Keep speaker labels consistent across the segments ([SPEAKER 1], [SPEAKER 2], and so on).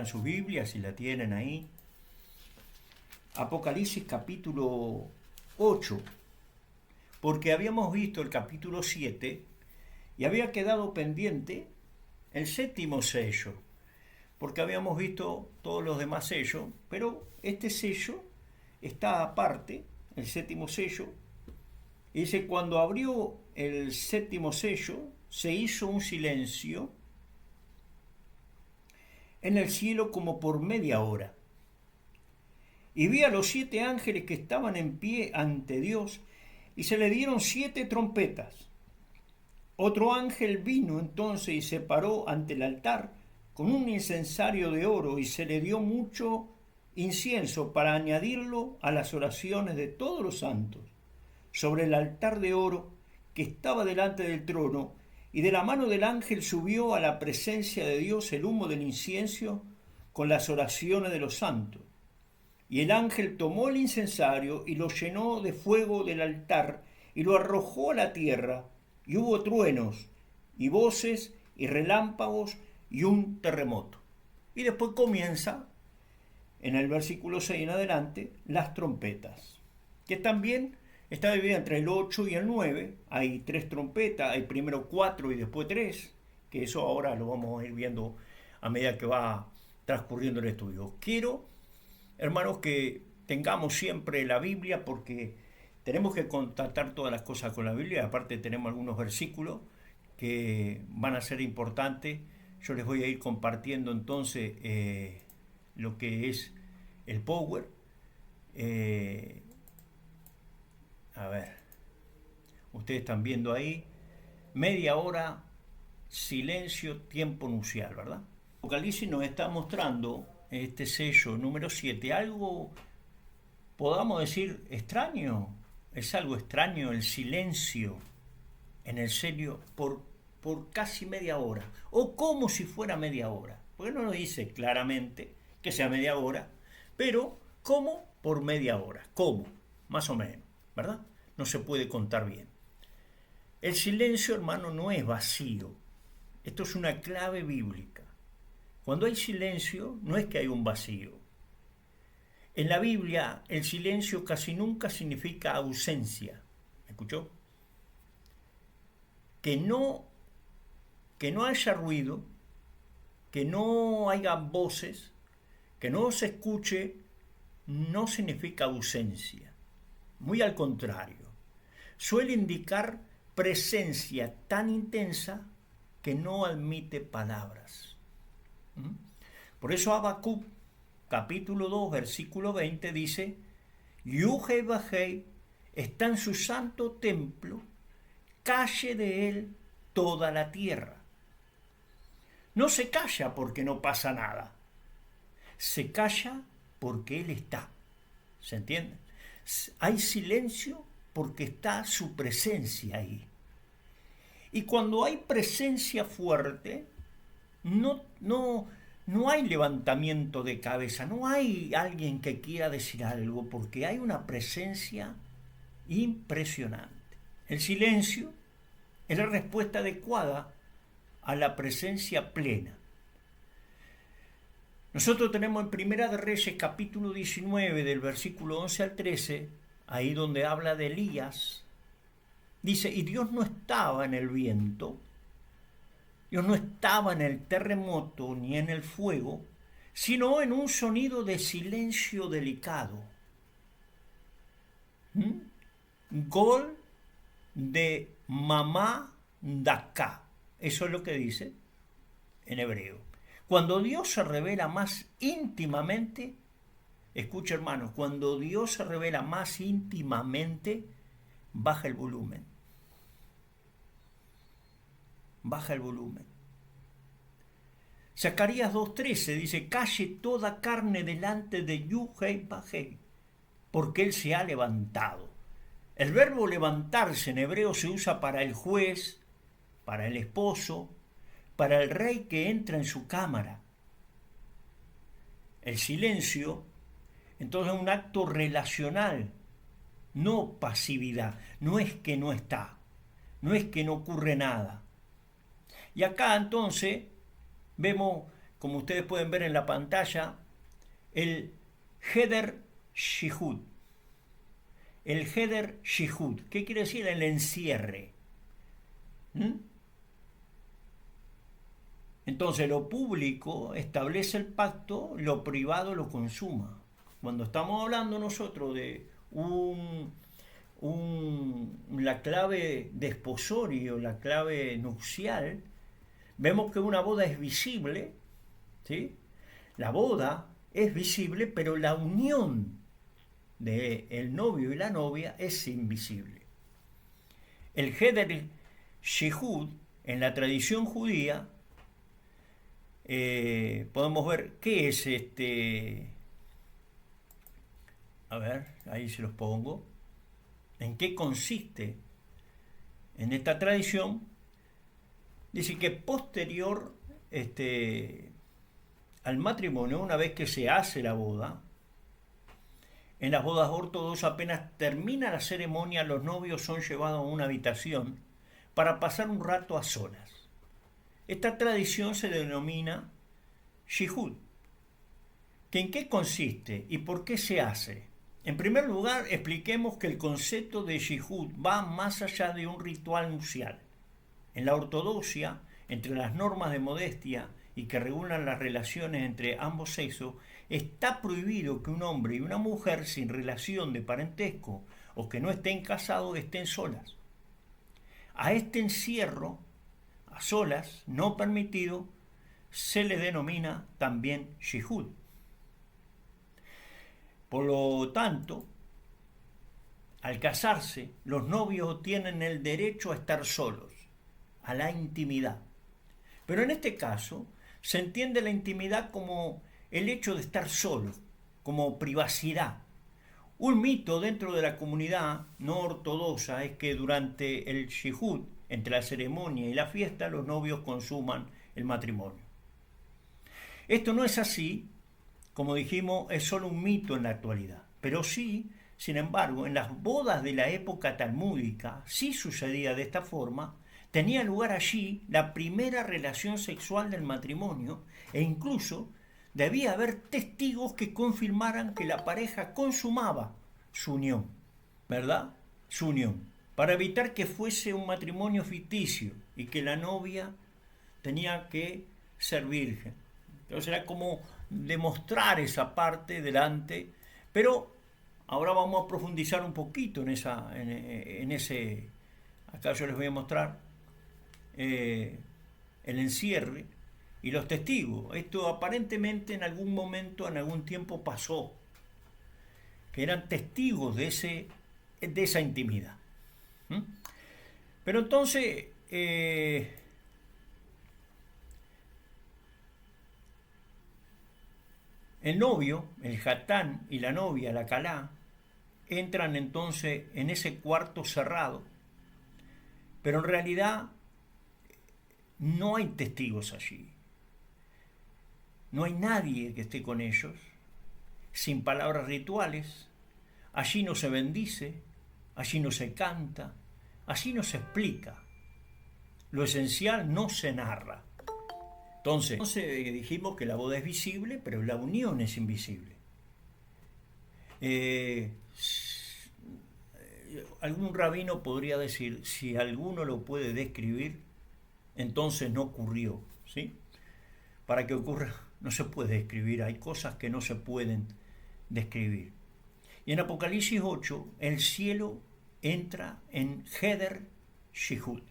[SPEAKER 1] abran sus Biblias si la tienen ahí. Apocalipsis capítulo 8, porque habíamos visto el capítulo 7 y había quedado pendiente el séptimo sello, porque habíamos visto todos los demás sellos, pero este sello está aparte, el séptimo sello. Y dice, cuando abrió el séptimo sello, se hizo un silencio en el cielo como por media hora. Y vi a los 7 ángeles que estaban en pie ante Dios, y se le dieron 7 trompetas. Otro ángel vino entonces y se paró ante el altar con un incensario de oro, y se le dio mucho incienso para añadirlo a las oraciones de todos los santos, sobre el altar de oro que estaba delante del trono, y de la mano del ángel subió a la presencia de Dios el humo del incienso con las oraciones de los santos. Y el ángel tomó el incensario y lo llenó de fuego del altar y lo arrojó a la tierra, y hubo truenos y voces y relámpagos y un terremoto. Y después comienza, en el versículo 6 en adelante, las trompetas, que también está dividida entre el 8 y el 9. Hay 3 trompetas, hay primero 4 y después 3, que eso ahora lo vamos a ir viendo a medida que va transcurriendo el estudio. Quiero, hermanos, que tengamos siempre la Biblia, porque tenemos que contactar todas las cosas con la Biblia. Aparte tenemos algunos versículos que van a ser importantes. Yo les voy a ir compartiendo entonces lo que es el Power. A ver, ustedes están viendo ahí, media hora, silencio, tiempo nupcial, ¿verdad? Apocalipsis nos está mostrando este sello número 7, algo, podamos decir, extraño. Es algo extraño el silencio en el sello por casi media hora, o como si fuera media hora, porque no nos dice claramente que sea media hora, pero como por media hora, como, más o menos, ¿verdad? No se puede contar bien. El silencio, hermano, no es vacío. Esto es una clave bíblica. Cuando hay silencio, no es que hay un vacío. En la Biblia, el silencio casi nunca significa ausencia. ¿Escuchó? Que no haya ruido, que no haya voces, que no se escuche, no significa ausencia. Muy al contrario. Suele indicar presencia tan intensa que no admite palabras. Por eso Habacuc, capítulo 2, versículo 20, dice: Yuhei Bajei está en su santo templo, calle de él toda la tierra. No se calla porque no pasa nada. Se calla porque él está. ¿Se entiende? Hay silencio porque está su presencia ahí. Y cuando hay presencia fuerte, no hay levantamiento de cabeza, no hay alguien que quiera decir algo, porque hay una presencia impresionante. El silencio es la respuesta adecuada a la presencia plena. Nosotros tenemos en Primera de Reyes, capítulo 19, del versículo 11 al 13, ahí donde habla de Elías. Dice, y Dios no estaba en el viento, Dios no estaba en el terremoto ni en el fuego, sino en un sonido de silencio delicado. Gol de mamá daká. Eso es lo que dice en hebreo. Cuando Dios se revela más íntimamente, escucha hermanos, cuando Dios se revela más íntimamente, baja el volumen. Baja el volumen. Zacarías 2:13 dice, calle toda carne delante de Yuhei Bajei, porque él se ha levantado. El verbo levantarse en hebreo se usa para el juez, para el esposo, para el rey que entra en su cámara. El silencio, entonces, es un acto relacional, no pasividad. No es que no está, no es que no ocurre nada. Y acá entonces vemos como ustedes pueden ver en la pantalla, el Heder Shihud. El Heder Shihud, ¿qué quiere decir? El encierre. Entonces lo público establece el pacto, lo privado lo consuma. Cuando estamos hablando nosotros de la clave desposorio, la clave nupcial, vemos que una boda es visible, ¿sí? La boda es visible, pero la unión del novio y la novia es invisible. El Heder Shihud, en la tradición judía, podemos ver qué es a ver, ahí se los pongo, en qué consiste en esta tradición. Dice que posterior al matrimonio, una vez que se hace la boda, en las bodas ortodoxas apenas termina la ceremonia, los novios son llevados a una habitación para pasar un rato a solas. Esta tradición se denomina Shihud. ¿En qué consiste y por qué se hace? En primer lugar, expliquemos que el concepto de Shihud va más allá de un ritual nupcial. En la ortodoxia, entre las normas de modestia y que regulan las relaciones entre ambos sexos, está prohibido que un hombre y una mujer sin relación de parentesco o que no estén casados estén solas. A este encierro, a solas, no permitido, se le denomina también Shihud. Por lo tanto, al casarse, los novios tienen el derecho a estar solos, a la intimidad. Pero en este caso, se entiende la intimidad como el hecho de estar solo, como privacidad. Un mito dentro de la comunidad no ortodoxa es que durante el Shihud, entre la ceremonia y la fiesta, los novios consuman el matrimonio. Esto no es así, como dijimos, es solo un mito en la actualidad. Pero sí, sin embargo, en las bodas de la época talmúdica, sí sucedía de esta forma, tenía lugar allí la primera relación sexual del matrimonio e incluso debía haber testigos que confirmaran que la pareja consumaba su unión, ¿verdad? Su unión, para evitar que fuese un matrimonio ficticio y que la novia tenía que ser virgen. Entonces era como demostrar esa parte delante, pero ahora vamos a profundizar un poquito en ese, acá yo les voy a mostrar el encierre y los testigos. Esto aparentemente en algún momento, en algún tiempo pasó, que eran testigos de esa intimidad. Pero entonces el novio, el hatán y la novia, la calá, entran entonces en ese cuarto cerrado, pero en realidad no hay testigos allí. No hay nadie que esté con ellos, sin palabras rituales. Allí no se bendice, allí no se canta, allí no se explica. Lo esencial no se narra. Entonces dijimos que la boda es visible, pero la unión es invisible. Algún rabino podría decir, si alguno lo puede describir, entonces no ocurrió, ¿sí? Para que ocurra, no se puede describir, hay cosas que no se pueden describir. Y en Apocalipsis 8, el cielo entra en Heder Shihud.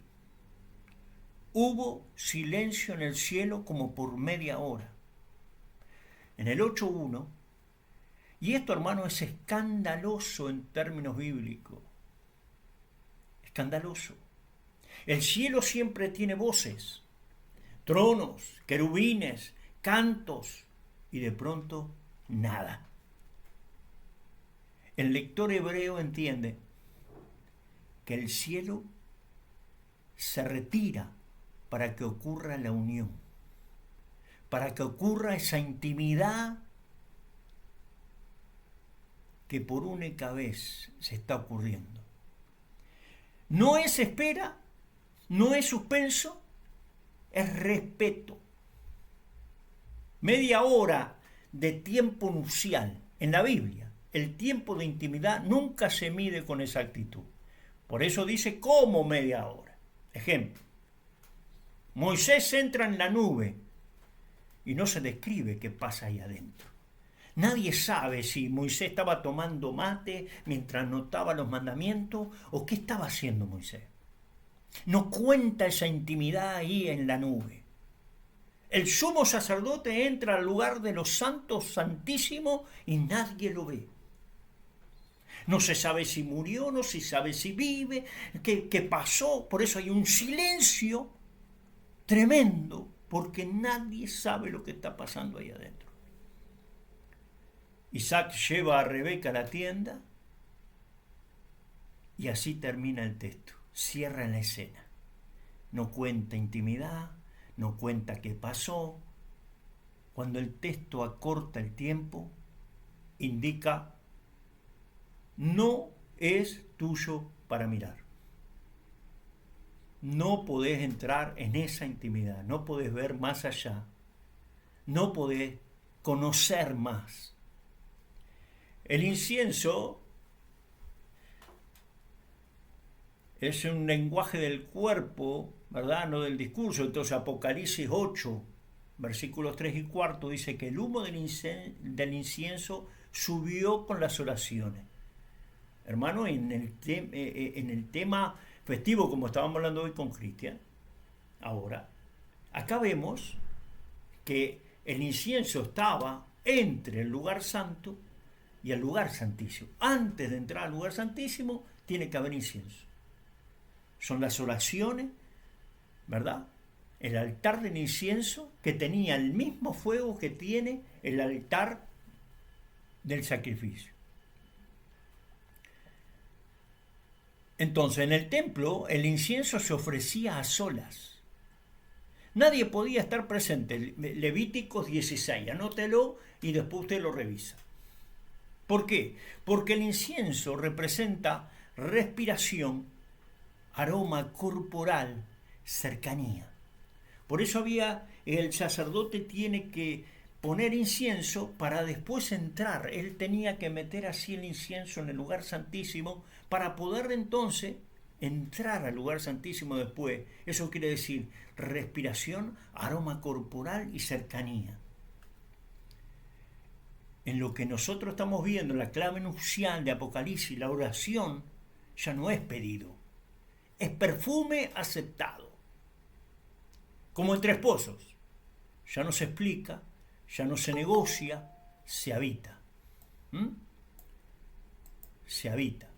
[SPEAKER 1] Hubo silencio en el cielo como por media hora. En el 8.1, y esto, hermano, es escandaloso en términos bíblicos. Escandaloso. El cielo siempre tiene voces, tronos, querubines, cantos, y de pronto nada. El lector hebreo entiende que el cielo se retira para que ocurra la unión, para que ocurra esa intimidad que por única vez se está ocurriendo. No es espera, no es suspenso, es respeto. Media hora de tiempo nupcial en la Biblia. El tiempo de intimidad nunca se mide con exactitud. Por eso dice como media hora. Ejemplo. Moisés entra en la nube y no se describe qué pasa ahí adentro. Nadie sabe si Moisés estaba tomando mate mientras anotaba los mandamientos o qué estaba haciendo Moisés. No cuenta esa intimidad ahí en la nube. El sumo sacerdote entra al lugar de los santos santísimos y nadie lo ve. No se sabe si murió, no se sabe si vive, qué pasó. Por eso hay un silencio tremendo, porque nadie sabe lo que está pasando ahí adentro. Isaac lleva a Rebeca a la tienda y así termina el texto. Cierra la escena. No cuenta intimidad, no cuenta qué pasó. Cuando el texto acorta el tiempo, indica no es tuyo para mirar. No podés entrar en esa intimidad, no podés ver más allá, no podés conocer más. El incienso es un lenguaje del cuerpo, ¿verdad? No del discurso. Entonces Apocalipsis 8, versículos 3 y 4, dice que el humo del incienso subió con las oraciones. Hermano, en el tema festivo, como estábamos hablando hoy con Cristian, ahora, acá vemos que el incienso estaba entre el lugar santo y el lugar santísimo. Antes de entrar al lugar santísimo, tiene que haber incienso. Son las oraciones, ¿verdad? El altar del incienso que tenía el mismo fuego que tiene el altar del sacrificio. Entonces, en el templo, el incienso se ofrecía a solas. Nadie podía estar presente. Levíticos 16, anótelo y después usted lo revisa. ¿Por qué? Porque el incienso representa respiración, aroma corporal, cercanía. Por eso el sacerdote tiene que poner incienso para después entrar. Él tenía que meter así el incienso en el lugar santísimo para poder entonces entrar al lugar santísimo después. Eso quiere decir respiración, aroma corporal y cercanía. En lo que nosotros estamos viendo, la clave nupcial de Apocalipsis, la oración, ya no es pedido, es perfume aceptado. Como entre esposos, ya no se explica, ya no se negocia, se habita. Se habita.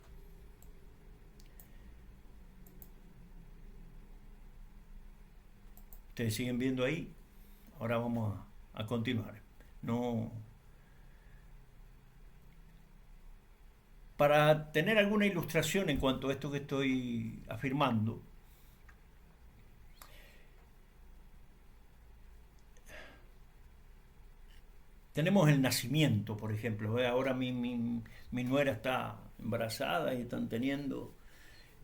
[SPEAKER 1] ¿Ustedes siguen viendo ahí? Ahora vamos a continuar. Para tener alguna ilustración en cuanto a esto que estoy afirmando, tenemos el nacimiento, por ejemplo. Ahora mi nuera está embarazada y están teniendo,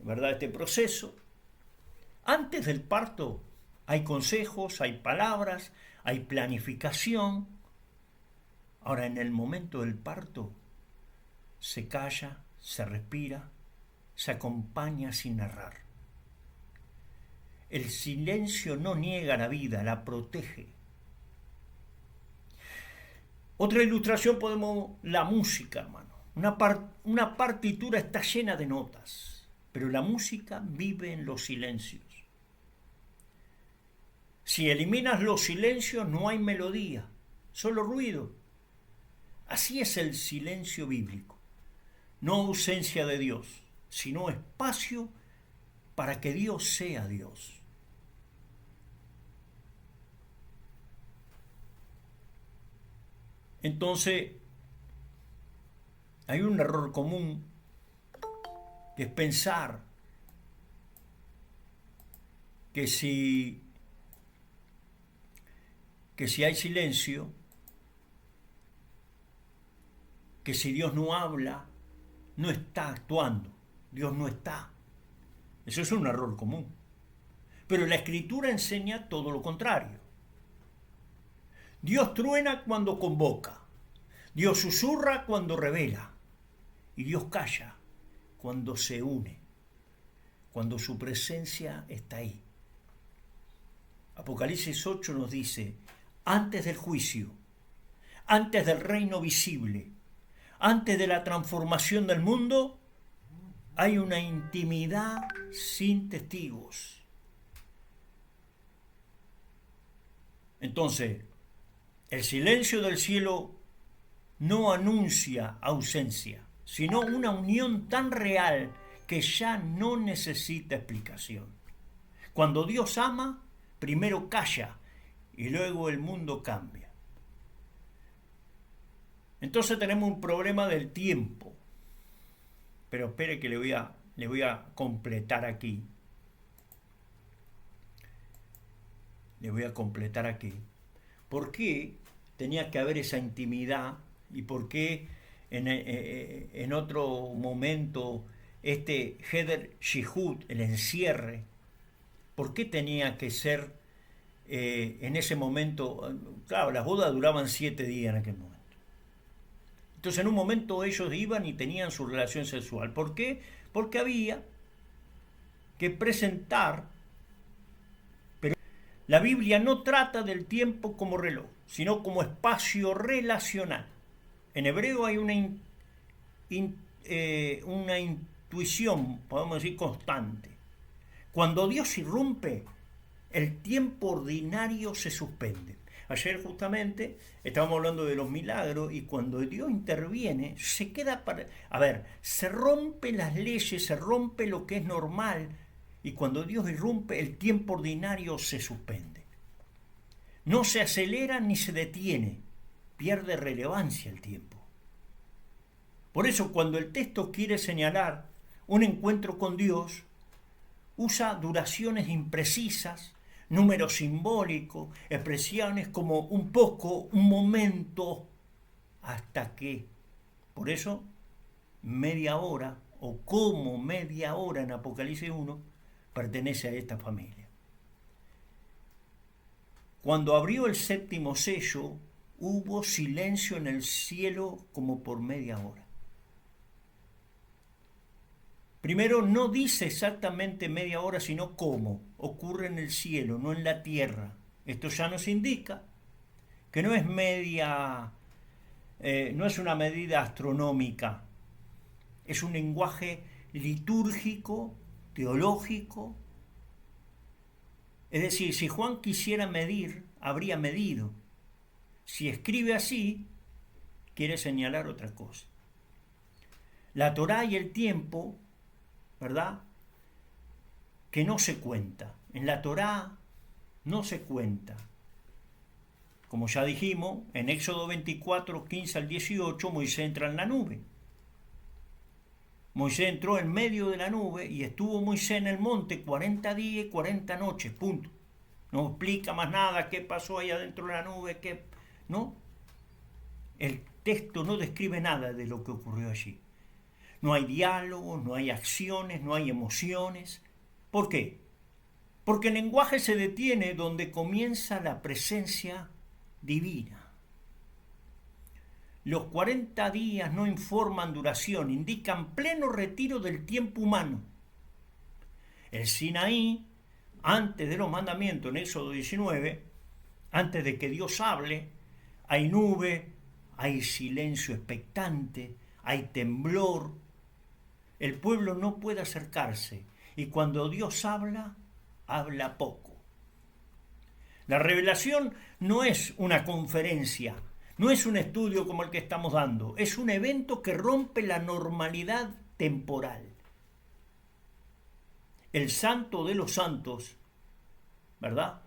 [SPEAKER 1] ¿verdad?, este proceso. Antes del parto hay consejos, hay palabras, hay planificación. Ahora, en el momento del parto, se calla, se respira, se acompaña sin narrar. El silencio no niega la vida, la protege. Otra ilustración la música, hermano. Una partitura está llena de notas, pero la música vive en los silencios. Si eliminas los silencios, no hay melodía, solo ruido. Así es el silencio bíblico. No ausencia de Dios, sino espacio para que Dios sea Dios. Entonces, hay un error común que es pensar que si hay silencio, que si Dios no habla, no está actuando, Dios no está. Eso es un error común. Pero la Escritura enseña todo lo contrario. Dios truena cuando convoca. Dios susurra cuando revela. Y Dios calla cuando se une, cuando su presencia está ahí. Apocalipsis 8 nos dice, antes del juicio, antes del reino visible, antes de la transformación del mundo, hay una intimidad sin testigos. Entonces, el silencio del cielo no anuncia ausencia, sino una unión tan real que ya no necesita explicación. Cuando Dios ama, primero calla y luego el mundo cambia. Entonces tenemos un problema del tiempo. Pero espere que le voy a completar aquí. Le voy a completar aquí. ¿Por qué tenía que haber esa intimidad? ¿Y por qué en otro momento este Heder Shihud, el encierre, por qué tenía que ser en ese momento? Claro, las bodas duraban 7 días en aquel momento. Entonces en un momento ellos iban y tenían su relación sexual. ¿Por qué? Porque había que presentar. Pero la Biblia no trata del tiempo como reloj, sino como espacio relacional. En hebreo hay una intuición, podemos decir, constante. Cuando Dios irrumpe, el tiempo ordinario se suspende. Ayer justamente estábamos hablando de los milagros y cuando Dios interviene se queda se rompen las leyes, se rompe lo que es normal y cuando Dios irrumpe el tiempo ordinario se suspende. No se acelera ni se detiene, pierde relevancia el tiempo. Por eso cuando el texto quiere señalar un encuentro con Dios, usa duraciones imprecisas, números simbólicos, expresiones como un poco, un momento, hasta que. Por eso, media hora, o como media hora en Apocalipsis 1, pertenece a esta familia. Cuando abrió el 7º sello, hubo silencio en el cielo como por media hora. Primero, no dice exactamente media hora, sino cómo. Ocurre en el cielo, no en la tierra. Esto ya nos indica que no es no es una medida astronómica. Es un lenguaje litúrgico, teológico. Es decir, si Juan quisiera medir, habría medido. Si escribe así, quiere señalar otra cosa. La Torá y el tiempo, ¿verdad?, que no se cuenta. En la Torá no se cuenta. Como ya dijimos, en Éxodo 24, 15 al 18, Moisés entra en la nube. Moisés entró en medio de la nube y estuvo Moisés en el monte 40 días y 40 noches, punto. No explica más nada qué pasó ahí adentro de la nube, ¿no? El texto no describe nada de lo que ocurrió allí. No hay diálogos, no hay acciones, no hay emociones. ¿Por qué? Porque el lenguaje se detiene donde comienza la presencia divina. Los 40 días no informan duración, indican pleno retiro del tiempo humano. El Sinaí, antes de los mandamientos, en Éxodo 19, antes de que Dios hable, hay nube, hay silencio expectante, hay temblor. El pueblo no puede acercarse y cuando Dios habla, habla poco. La revelación no es una conferencia, no es un estudio como el que estamos dando, es un evento que rompe la normalidad temporal. El santo de los santos, ¿verdad?,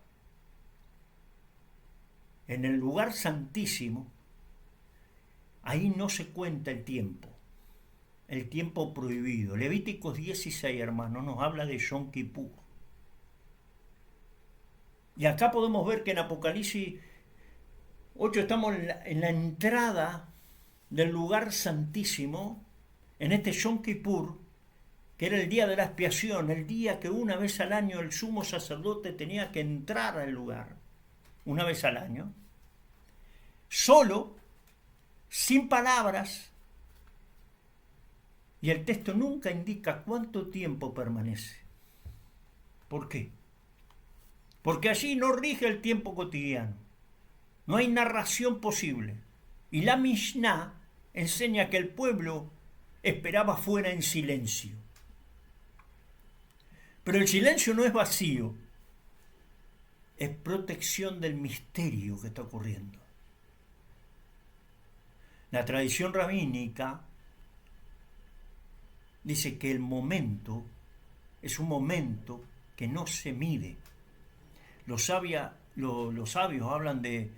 [SPEAKER 1] en el lugar santísimo, ahí no se cuenta el tiempo prohibido. Levíticos 16, hermanos, nos habla de Yom Kippur. Y acá podemos ver que en Apocalipsis 8 estamos en la entrada del lugar santísimo, en este Yom Kippur, que era el día de la expiación, el día que una vez al año el sumo sacerdote tenía que entrar al lugar, una vez al año. solo, sin palabras, y el texto nunca indica cuánto tiempo permanece. ¿Por qué? Porque allí no rige el tiempo cotidiano, no hay narración posible, y la Mishnah enseña que el pueblo esperaba fuera en silencio. Pero el silencio no es vacío, es protección del misterio que está ocurriendo. La tradición rabínica dice que el momento es un momento que no se mide. Los sabios hablan de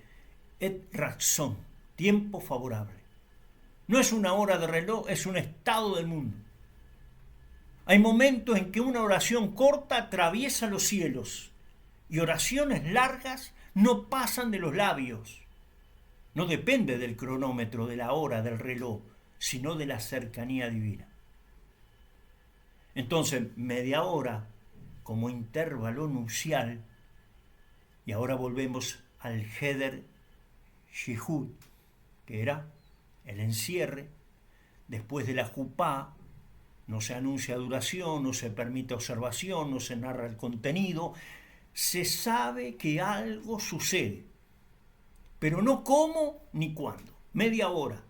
[SPEAKER 1] et razón, tiempo favorable. No es una hora de reloj, es un estado del mundo. Hay momentos en que una oración corta atraviesa los cielos y oraciones largas no pasan de los labios. No depende del cronómetro, de la hora, del reloj, sino de la cercanía divina. Entonces, media hora como intervalo nupcial, y ahora volvemos al Heder Shihud, que era el encierre. Después de la jupá, no se anuncia duración, no se permite observación, no se narra el contenido. Se sabe que algo sucede, pero no cómo ni cuándo. Media hora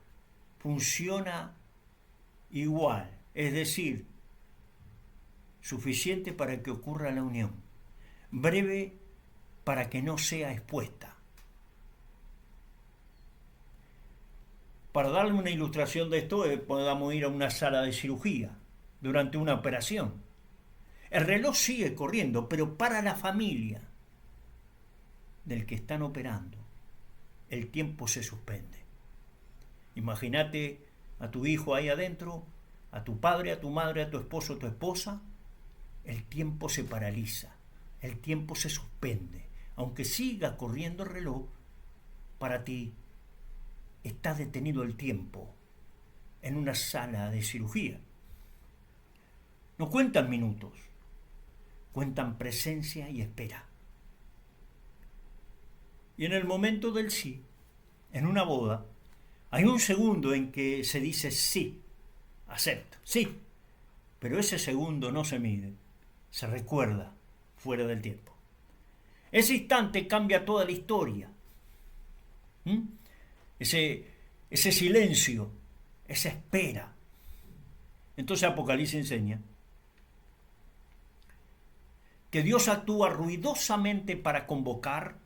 [SPEAKER 1] funciona igual, es decir, suficiente para que ocurra la unión, breve para que no sea expuesta. Para darle una ilustración de esto, podamos ir a una sala de cirugía durante una operación. El reloj sigue corriendo, pero para la familia del que están operando, el tiempo se suspende. Imagínate a tu hijo ahí adentro, a tu padre, a tu madre, a tu esposo, a tu esposa. El tiempo se paraliza, el tiempo se suspende. Aunque siga corriendo el reloj, para ti está detenido el tiempo en una sala de cirugía. No cuentan minutos, cuentan presencia y espera. Y en el momento del sí, en una boda, hay un segundo en que se dice sí, acepto, sí, pero ese segundo no se mide, se recuerda fuera del tiempo. Ese instante cambia toda la historia. Ese silencio, esa espera. Entonces Apocalipsis enseña que Dios actúa ruidosamente para convocar,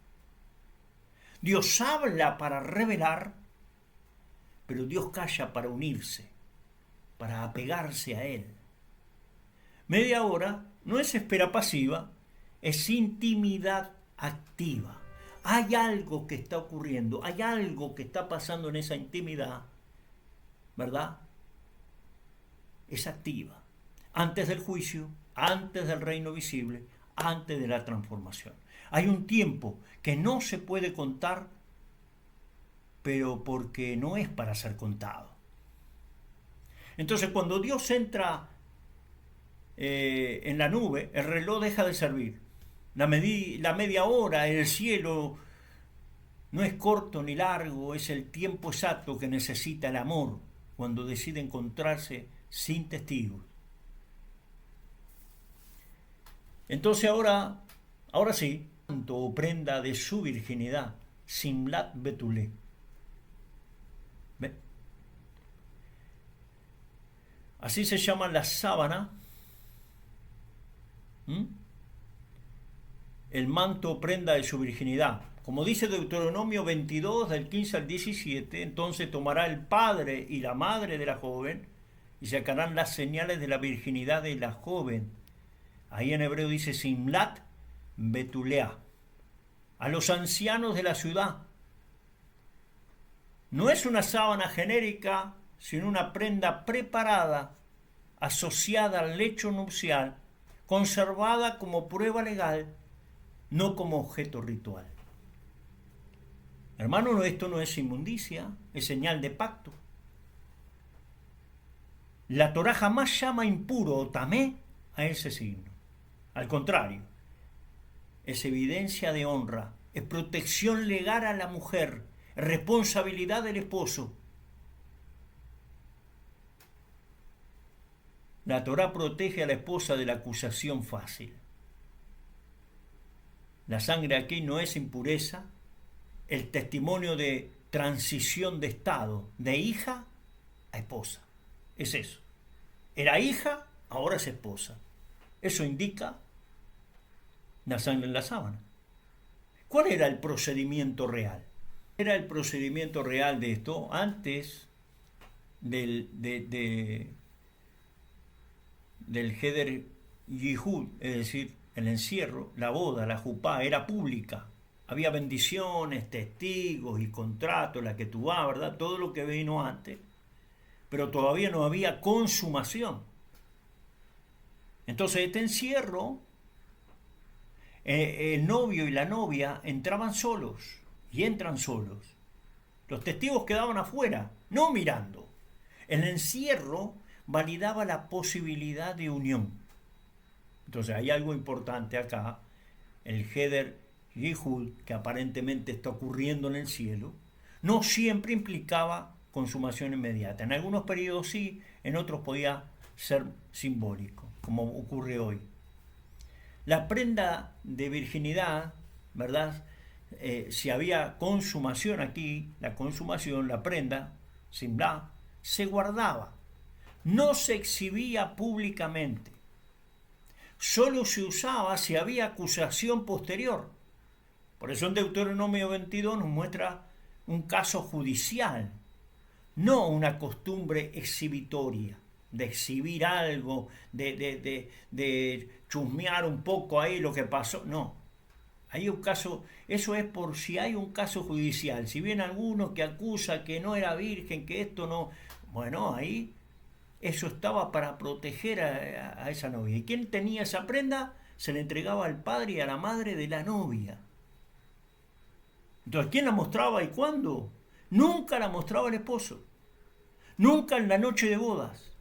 [SPEAKER 1] Dios habla para revelar, pero Dios calla para unirse, para apegarse a Él. Media hora no es espera pasiva, es intimidad activa. Hay algo que está ocurriendo, hay algo que está pasando en esa intimidad, ¿verdad? Es activa. Antes del juicio, antes del reino visible, antes de la transformación. Hay un tiempo que no se puede contar, pero porque no es para ser contado. Entonces, cuando Dios entra en la nube, el reloj deja de servir. La media hora, el cielo no es corto ni largo, es el tiempo exacto que necesita el amor cuando decide encontrarse sin testigos. Entonces ahora sí, o prenda de su virginidad, Simlat Betulé. ¿Ve? Así se llama la sábana, el manto o prenda de su virginidad. Como dice Deuteronomio 22, del 15 al 17, entonces tomará el padre y la madre de la joven y sacarán las señales de la virginidad de la joven. Ahí en hebreo dice Simlat Betulea. A los ancianos de la ciudad. No es una sábana genérica, sino una prenda preparada, asociada al lecho nupcial, conservada como prueba legal, no como objeto ritual. Hermano, esto no es inmundicia, es señal de pacto. La Torá jamás llama impuro o tamé a ese signo. Al contrario, es evidencia de honra, es protección legal a la mujer, responsabilidad del esposo. La Torá protege a la esposa de la acusación fácil. La sangre aquí no es impureza, el testimonio de transición de estado, de hija a esposa. Es eso. Era hija, ahora es esposa. Eso indica la sangre en la sábana. ¿Cuál era el procedimiento real? Era el procedimiento real de esto antes del Heder Yihud, es decir, el encierro, la boda, la jupá, era pública. Había bendiciones, testigos y contratos, la que tú vas, ¿verdad? Todo lo que vino antes. Pero todavía no había consumación. Entonces este encierro, el novio y la novia entraban solos y entran solos. Los testigos quedaban afuera, no mirando. El encierro validaba la posibilidad de unión. Entonces hay algo importante acá, el Heder Yihud, que aparentemente está ocurriendo en el cielo, no siempre implicaba consumación inmediata. En algunos periodos sí, en otros podía ser simbólico, como ocurre hoy. La prenda de virginidad, ¿verdad? Si había consumación aquí, la consumación, la prenda, simlá, se guardaba. No se exhibía públicamente. Solo se usaba si había acusación posterior. Por eso en Deuteronomio 22 nos muestra un caso judicial, no una costumbre exhibitoria, de exhibir algo, de chusmear un poco ahí lo que pasó. No, hay un caso, eso es por si hay un caso judicial. Si viene alguno que acusa que no era virgen, que esto no, bueno, ahí eso estaba para proteger a esa novia. ¿Y quién tenía esa prenda? Se le entregaba al padre y a la madre de la novia. Entonces, ¿quién la mostraba y cuándo? Nunca la mostraba el esposo. Nunca en la noche de bodas.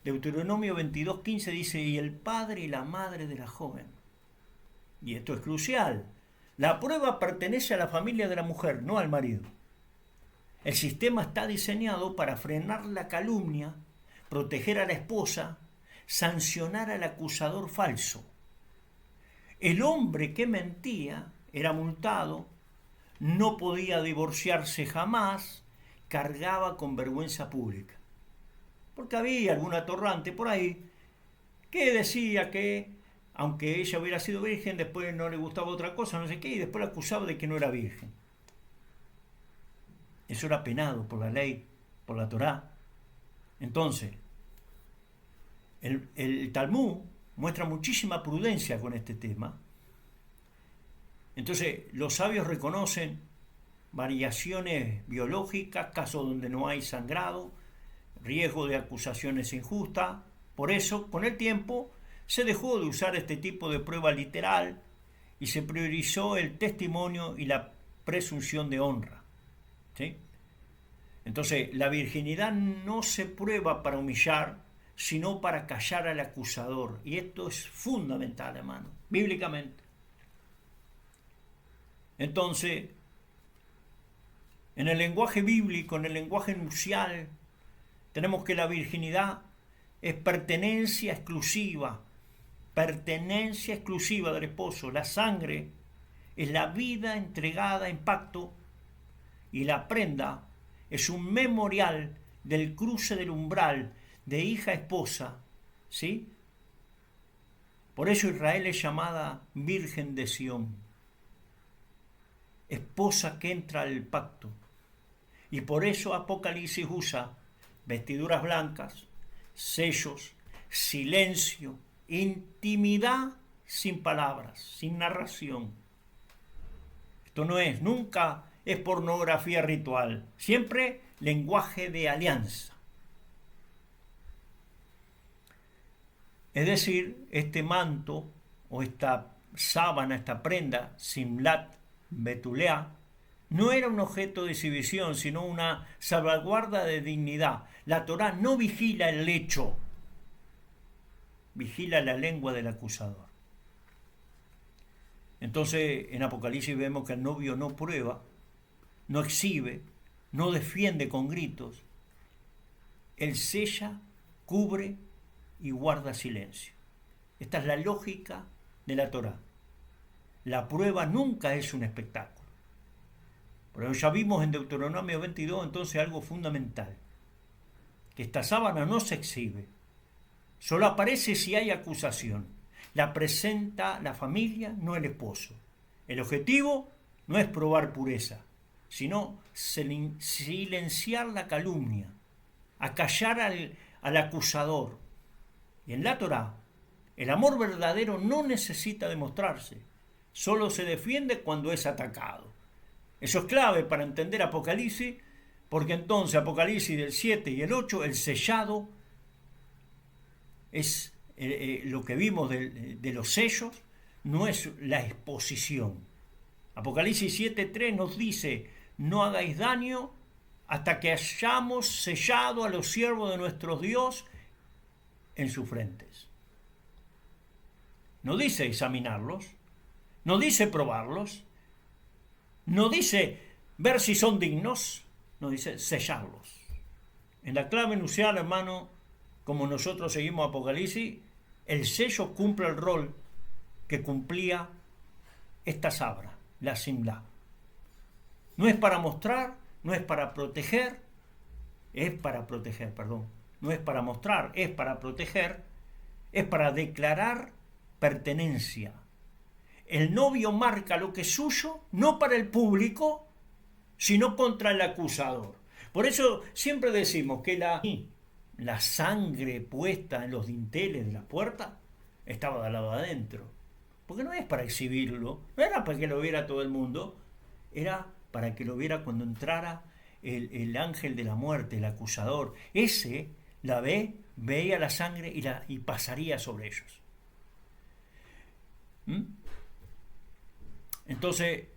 [SPEAKER 1] Deuteronomio 22:15 dice, y el padre y la madre de la joven. Y esto es crucial. La prueba pertenece a la familia de la mujer, no al marido. El sistema está diseñado para frenar la calumnia, proteger a la esposa, sancionar al acusador falso. El hombre que mentía era multado, no podía divorciarse jamás, cargaba con vergüenza pública. Porque había algún atorrante por ahí que decía que, aunque ella hubiera sido virgen, después no le gustaba otra cosa, no sé qué, y después la acusaba de que no era virgen. Eso era penado por la ley, por la Torá. Entonces, el Talmud muestra muchísima prudencia con este tema. Entonces, los sabios reconocen variaciones biológicas, casos donde no hay sangrado, riesgo de acusaciones injustas. Por eso, con el tiempo, se dejó de usar este tipo de prueba literal y se priorizó el testimonio y la presunción de honra. ¿Sí? Entonces, la virginidad no se prueba para humillar, sino para callar al acusador. Y esto es fundamental, hermano, bíblicamente. Entonces, en el lenguaje bíblico, en el lenguaje nupcial, tenemos que la virginidad es pertenencia exclusiva del esposo. La sangre es la vida entregada en pacto y la prenda es un memorial del cruce del umbral de hija a esposa, ¿sí? Por eso Israel es llamada Virgen de Sión, esposa que entra al pacto. Y por eso Apocalipsis usa vestiduras blancas, sellos, silencio, intimidad sin palabras, sin narración. Esto no es, nunca es pornografía ritual, siempre lenguaje de alianza. Es decir, este manto o esta sábana, esta prenda, simlat betulea, no era un objeto de exhibición, sino una salvaguarda de dignidad. La Torá no vigila el hecho, vigila la lengua del acusador. Entonces, en Apocalipsis vemos que el novio no prueba no exhibe, no defiende con gritos. Él sella, cubre y guarda silencio. Esta es la lógica de la Torá. La prueba nunca es un espectáculo. Pero ya vimos en Deuteronomio 22 entonces algo fundamental, que esta sábana no se exhibe, solo aparece si hay acusación. La presenta la familia, no el esposo. El objetivo no es probar pureza, sino silenciar la calumnia, acallar al acusador. Y en la Torá, el amor verdadero no necesita demostrarse, solo se defiende cuando es atacado. Eso es clave para entender Apocalipsis, porque entonces Apocalipsis del 7 y el 8, el sellado, es lo que vimos de los sellos, no es la exposición. Apocalipsis 7:3 nos dice, no hagáis daño hasta que hayamos sellado a los siervos de nuestro Dios en sus frentes. No dice examinarlos, no dice probarlos, no dice ver si son dignos, no dice sellarlos. En la clave nupcial, hermano, como nosotros seguimos Apocalipsis, el sello cumple el rol que cumplía esta sabra, la simlá. No es para mostrar, no es para proteger, no es para mostrar, es para proteger, es para declarar pertenencia. El novio marca lo que es suyo, no para el público, sino contra el acusador. Por eso siempre decimos que la sangre puesta en los dinteles de la puerta estaba de lado adentro. Porque no es para exhibirlo, no era para que lo viera todo el mundo, era para que lo viera cuando entrara el ángel de la muerte, el acusador. Ese la veía la sangre y pasaría sobre ellos. Entonces,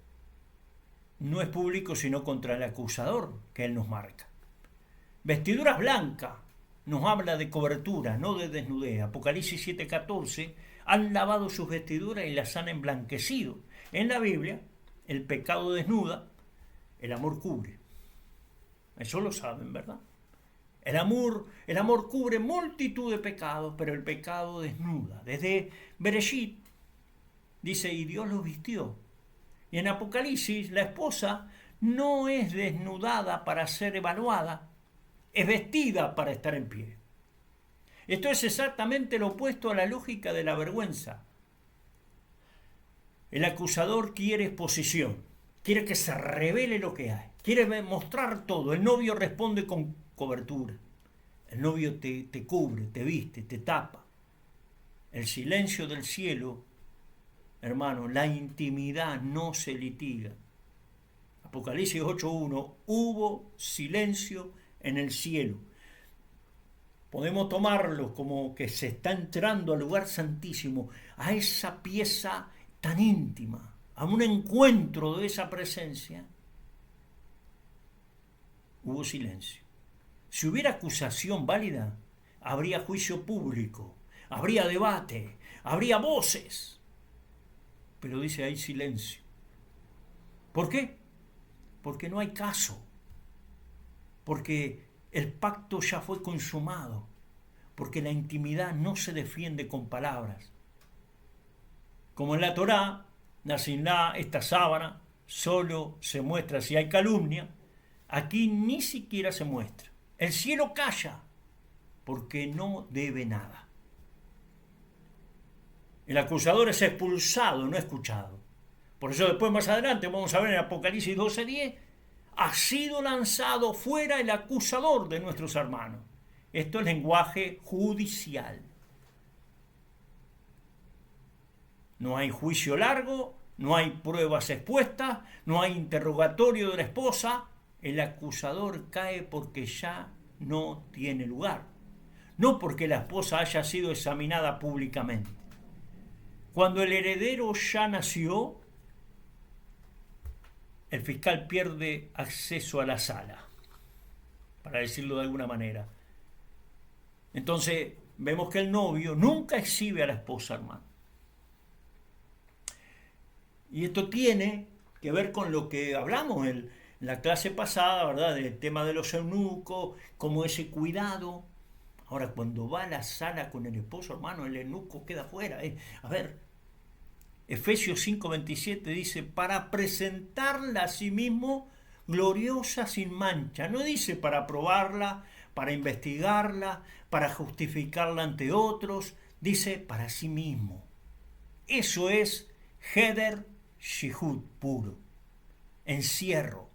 [SPEAKER 1] no es público sino contra el acusador que él nos marca. Vestiduras blancas nos habla de cobertura, no de desnudez. Apocalipsis 7:14, han lavado sus vestiduras y las han emblanquecido. En la Biblia, el pecado desnuda, el amor cubre. Eso lo saben, ¿verdad? El amor cubre multitud de pecados, pero el pecado desnuda. Desde Bereshit dice, y Dios los vistió. Y en Apocalipsis, la esposa no es desnudada para ser evaluada, es vestida para estar en pie. Esto es exactamente lo opuesto a la lógica de la vergüenza. El acusador quiere exposición, quiere que se revele lo que hay, quiere mostrar todo. El novio responde con cobertura. El novio te cubre, te viste, te tapa. El silencio del cielo, hermano, la intimidad no se litiga. Apocalipsis 8:1, hubo silencio en el cielo. Podemos tomarlo como que se está entrando al lugar santísimo, a esa pieza tan íntima, a un encuentro de esa presencia. Hubo silencio. Si hubiera acusación válida, habría juicio público, habría debate, habría voces. Pero dice, hay silencio. ¿Por qué? Porque no hay caso. Porque el pacto ya fue consumado. Porque la intimidad no se defiende con palabras. Como en la Torá, la simlá, esta sábana, solo se muestra si hay calumnia. Aquí ni siquiera se muestra. El cielo calla porque no debe nada. El acusador es expulsado, no escuchado. Por eso después más adelante vamos a ver en Apocalipsis 12:10, ha sido lanzado fuera el acusador de nuestros hermanos. Esto es lenguaje judicial. No hay juicio largo, no hay pruebas expuestas, no hay interrogatorio de la esposa. El acusador cae porque ya no tiene lugar. No porque la esposa haya sido examinada públicamente. Cuando el heredero ya nació, el fiscal pierde acceso a la sala, para decirlo de alguna manera. Entonces, vemos que el novio nunca exhibe a la esposa, hermano. Y esto tiene que ver con lo que hablamos la clase pasada, ¿verdad? Del tema de los eunucos, como ese cuidado. Ahora, cuando va a la sala con el esposo, hermano, el eunuco queda fuera. A ver, Efesios 5:27 dice, para presentarla a sí mismo gloriosa sin mancha. No dice para probarla, para investigarla, para justificarla ante otros. Dice para sí mismo. Eso es Heder Shihud puro. Encierro.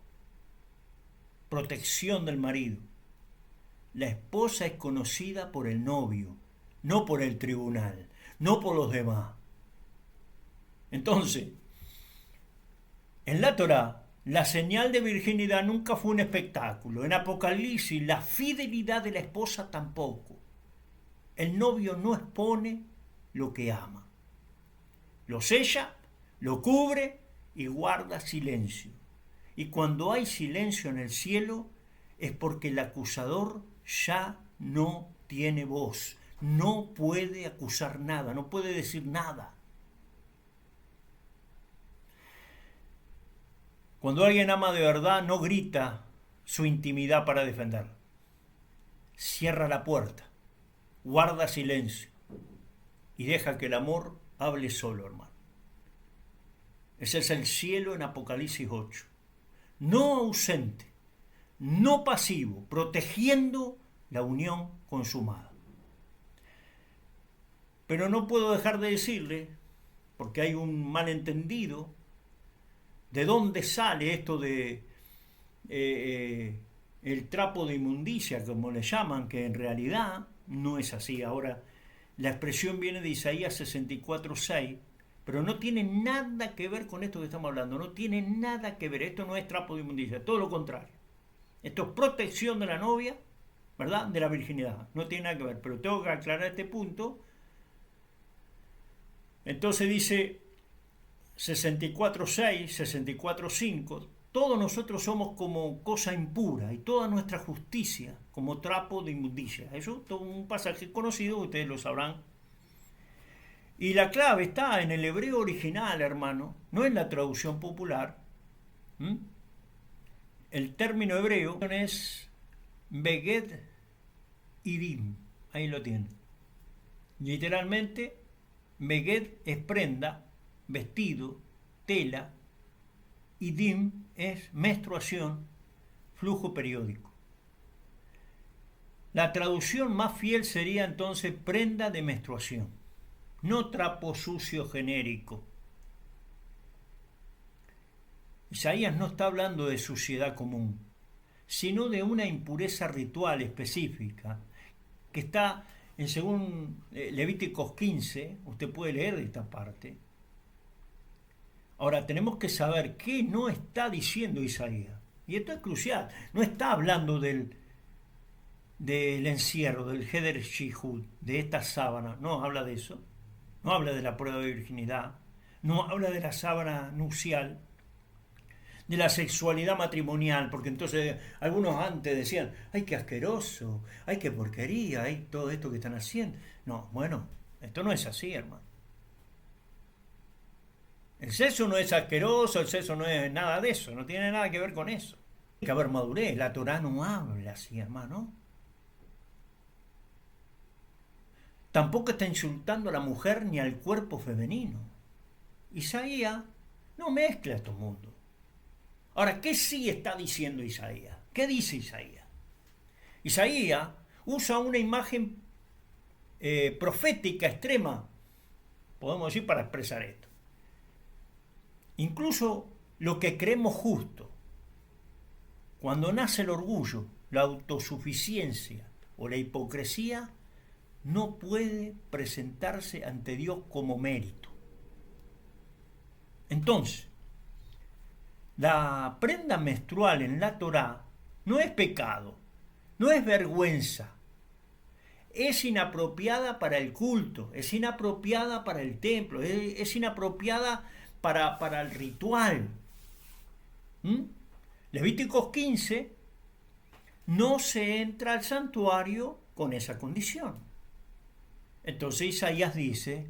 [SPEAKER 1] Protección del marido. La esposa es conocida por el novio, no por el tribunal, no por los demás. Entonces, en la Torá, la señal de virginidad nunca fue un espectáculo. En Apocalipsis, la fidelidad de la esposa tampoco. El novio no expone lo que ama. Lo sella, lo cubre y guarda silencio. Y cuando hay silencio en el cielo, es porque el acusador ya no tiene voz, no puede acusar nada, no puede decir nada. Cuando alguien ama de verdad, no grita su intimidad para defenderla. Cierra la puerta, guarda silencio y deja que el amor hable solo, hermano. Ese es el cielo en Apocalipsis 8. No ausente, no pasivo, protegiendo la unión consumada. Pero no puedo dejar de decirle, porque hay un malentendido, de dónde sale esto de el trapo de inmundicia, como le llaman, que en realidad no es así. Ahora, la expresión viene de Isaías 64:6, pero no tiene nada que ver con esto que estamos hablando, no tiene nada que ver. Esto no es trapo de inmundicia, todo lo contrario. Esto es protección de la novia, ¿verdad? De la virginidad. No tiene nada que ver, pero tengo que aclarar este punto. Entonces dice 64:6, 64:5, todos nosotros somos como cosa impura y toda nuestra justicia como trapo de inmundicia. Eso es un pasaje conocido, ustedes lo sabrán. Y la clave está en el hebreo original, hermano, no en la traducción popular. El término hebreo es Beged Idim. Ahí lo tienen. Literalmente, Beged es prenda, vestido, tela. Idim es menstruación, flujo periódico. La traducción más fiel sería entonces prenda de menstruación, no trapo sucio genérico. Isaías no está hablando de suciedad común, sino de una impureza ritual específica, que está en según Levíticos 15, usted puede leer esta parte. Ahora, tenemos que saber qué no está diciendo Isaías. Y esto es crucial. No está hablando del encierro, del Heder Shihud, de esta sábana. No habla de eso. No habla de la prueba de virginidad. No habla de la sábana nupcial. De la sexualidad matrimonial. Porque entonces algunos antes decían, ¡ay, qué asqueroso! ¡Ay, qué porquería! ¡Ay, todo esto que están haciendo! No, bueno, esto no es así, hermano. El sexo no es asqueroso, el sexo no es nada de eso, no tiene nada que ver con eso. Hay que haber madurez, la Torá no habla así, hermano. Tampoco está insultando a la mujer ni al cuerpo femenino. Isaías no mezcla estos mundos. Ahora, ¿qué sí está diciendo Isaías? ¿Qué dice Isaías? Isaías usa una imagen profética extrema, podemos decir, para expresar esto. Incluso lo que creemos justo, cuando nace el orgullo, la autosuficiencia o la hipocresía, no puede presentarse ante Dios como mérito. Entonces, la prenda menstrual en la Torá no es pecado, no es vergüenza, es inapropiada para el culto, es inapropiada para el templo, es inapropiada para el ritual. Levíticos 15, no se entra al santuario con esa condición. Entonces Isaías dice,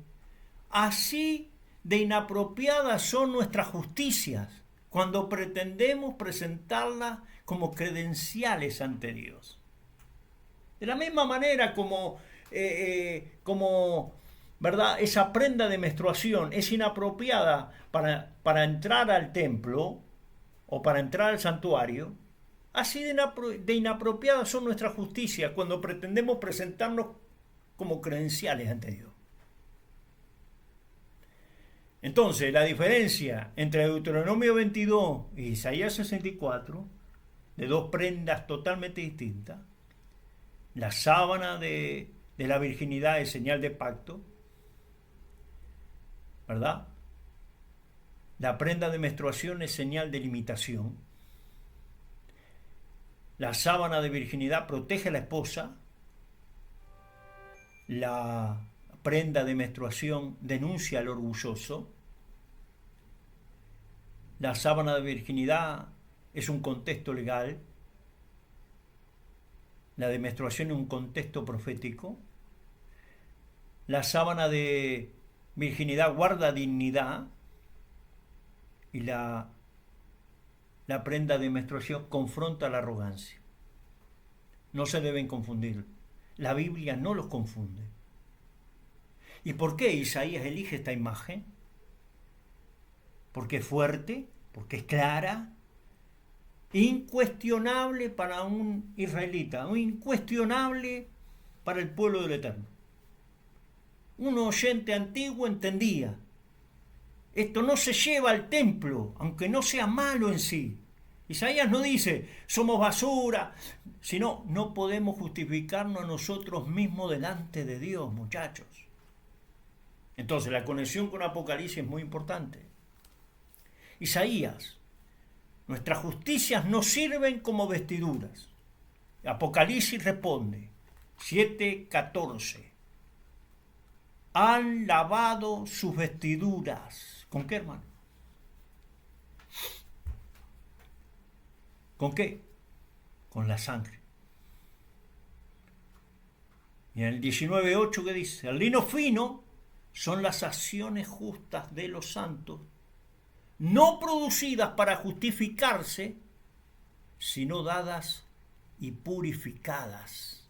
[SPEAKER 1] así de inapropiadas son nuestras justicias, cuando pretendemos presentarlas como credenciales ante Dios. De la misma manera como, ¿verdad? Esa prenda de menstruación es inapropiada para entrar al templo o para entrar al santuario, así de inapropiadas son nuestras justicias cuando pretendemos presentarnos como credenciales ante Dios. Entonces, la diferencia entre Deuteronomio 22 y Isaías 64, de dos prendas totalmente distintas, la sábana de la virginidad es señal de pacto, ¿verdad? La prenda de menstruación es señal de limitación. La sábana de virginidad protege a la esposa. La prenda de menstruación denuncia al orgulloso. La sábana de virginidad es un contexto legal. La de menstruación es un contexto profético. La sábana de virginidad guarda dignidad y la prenda de menstruación confronta la arrogancia. No se deben confundir. La Biblia no los confunde. ¿Y por qué Isaías elige esta imagen? Porque es fuerte, porque es clara, incuestionable para un israelita, incuestionable para el pueblo del Eterno. Un oyente antiguo entendía, esto no se lleva al templo, aunque no sea malo en sí. Isaías no dice, somos basura, sino no podemos justificarnos a nosotros mismos delante de Dios, muchachos. Entonces, la conexión con Apocalipsis es muy importante. Isaías, nuestras justicias no sirven como vestiduras. Apocalipsis responde, 7:14. Han lavado sus vestiduras. ¿Con qué, hermano? ¿Con qué? Con la sangre. Y en el 19:8, ¿qué dice? El lino fino son las acciones justas de los santos, no producidas para justificarse, sino dadas y purificadas,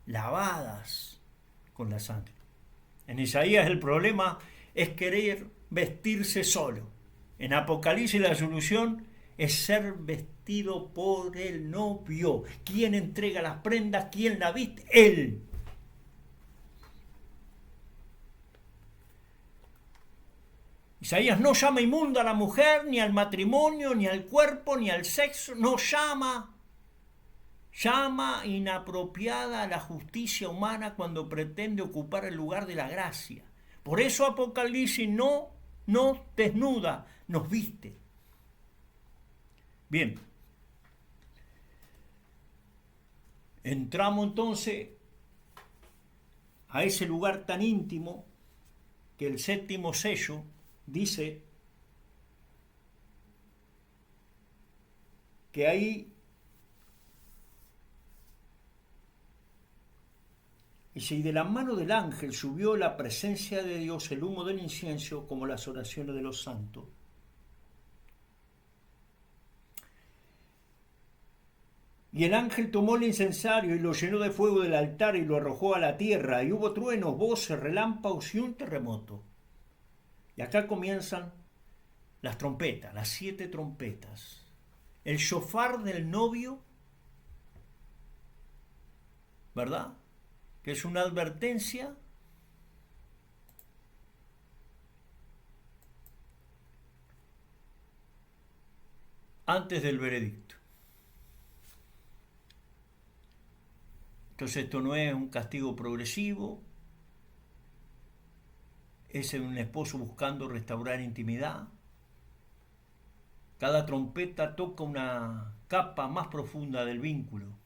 [SPEAKER 1] lavadas con la sangre. En Isaías el problema es querer vestirse solo. En Apocalipsis la solución es ser vestido por el novio. ¿Quién entrega las prendas? ¿Quién la viste? Él. Isaías no llama inmunda a la mujer, ni al matrimonio, ni al cuerpo, ni al sexo. No llama. Llama inapropiada a la justicia humana cuando pretende ocupar el lugar de la gracia. Por eso Apocalipsis no nos desnuda, nos viste. Bien. Entramos entonces a ese lugar tan íntimo que el séptimo sello dice que ahí dice, y de la mano del ángel subió la presencia de Dios, el humo del incienso, como las oraciones de los santos. Y el ángel tomó el incensario y lo llenó de fuego del altar y lo arrojó a la tierra, y hubo truenos, voces, relámpagos y un terremoto. Y acá comienzan las trompetas, las 7 trompetas. El shofar del novio, ¿verdad? Que es una advertencia antes del veredicto. Entonces esto no es un castigo progresivo, es un esposo buscando restaurar intimidad. Cada trompeta toca una capa más profunda del vínculo.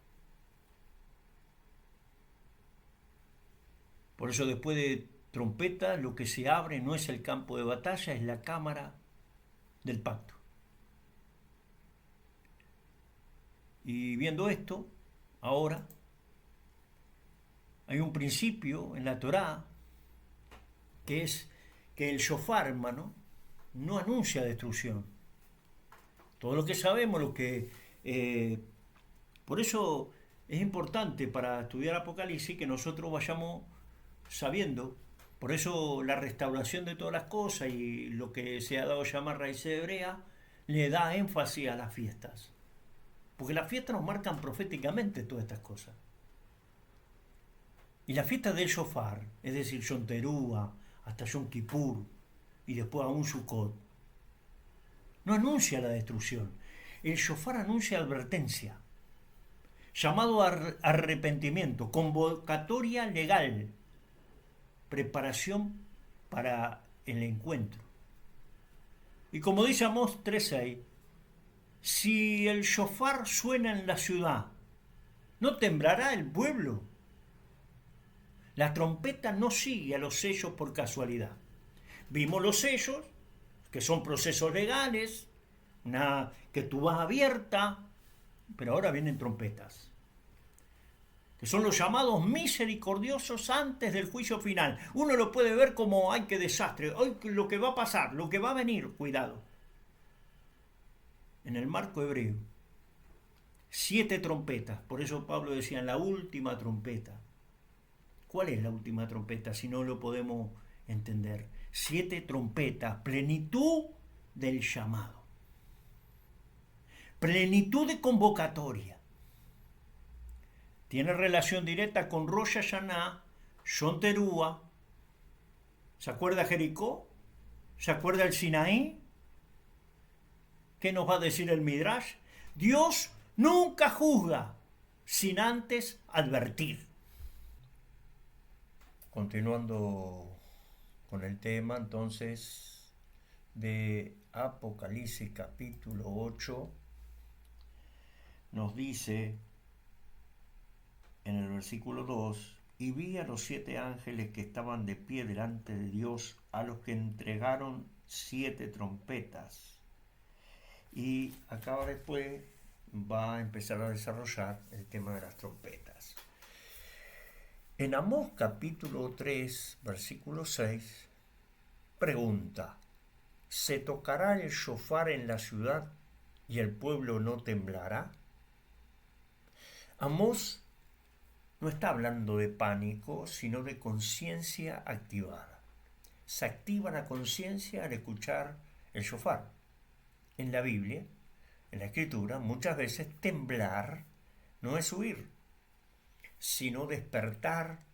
[SPEAKER 1] Por eso después de trompeta lo que se abre no es el campo de batalla, es la cámara del pacto. Y viendo esto, ahora hay un principio en la Torá que es que el shofar, hermano, no anuncia destrucción, todo lo que sabemos, por eso es importante para estudiar Apocalipsis que nosotros vayamos sabiendo. Por eso la restauración de todas las cosas y lo que se ha dado a llamar raíces hebreas le da énfasis a las fiestas. Porque las fiestas nos marcan proféticamente todas estas cosas. Y la fiesta del Shofar, es decir, Yom Teruah, hasta Yom Kippur y después aún Sukkot, no anuncia la destrucción. El Shofar anuncia advertencia, llamado a arrepentimiento, convocatoria legal, preparación para el encuentro. Y como dice Amós 3:6, si el shofar suena en la ciudad, ¿no temblará el pueblo? La trompeta no sigue a los sellos por casualidad. Vimos los sellos, que son procesos legales, que tú vas abierta, pero ahora vienen trompetas, que son los llamados misericordiosos antes del juicio final. Uno lo puede ver como, ¡ay, qué desastre! ¡Ay, lo que va a pasar! ¡Lo que va a venir! Cuidado. En el marco hebreo, 7 trompetas. Por eso Pablo decía, la última trompeta. ¿Cuál es la última trompeta si no lo podemos entender? 7 trompetas, plenitud del llamado. Plenitud de convocatoria. Tiene relación directa con Rosh Hashanah, Yom Teruah. ¿Se acuerda Jericó? ¿Se acuerda el Sinaí? ¿Qué nos va a decir el Midrash? Dios nunca juzga sin antes advertir. Continuando con el tema entonces de Apocalipsis capítulo 8, nos dice en el versículo 2, y vi a los 7 ángeles que estaban de pie delante de Dios, a los que entregaron 7 trompetas. Y acá después va a empezar a desarrollar el tema de las trompetas. En Amós capítulo 3, versículo 6, pregunta, ¿se tocará el shofar en la ciudad y el pueblo no temblará? Amós no está hablando de pánico, sino de conciencia activada. Se activa la conciencia al escuchar el shofar. En la Biblia, en la Escritura, muchas veces temblar no es huir, sino despertar,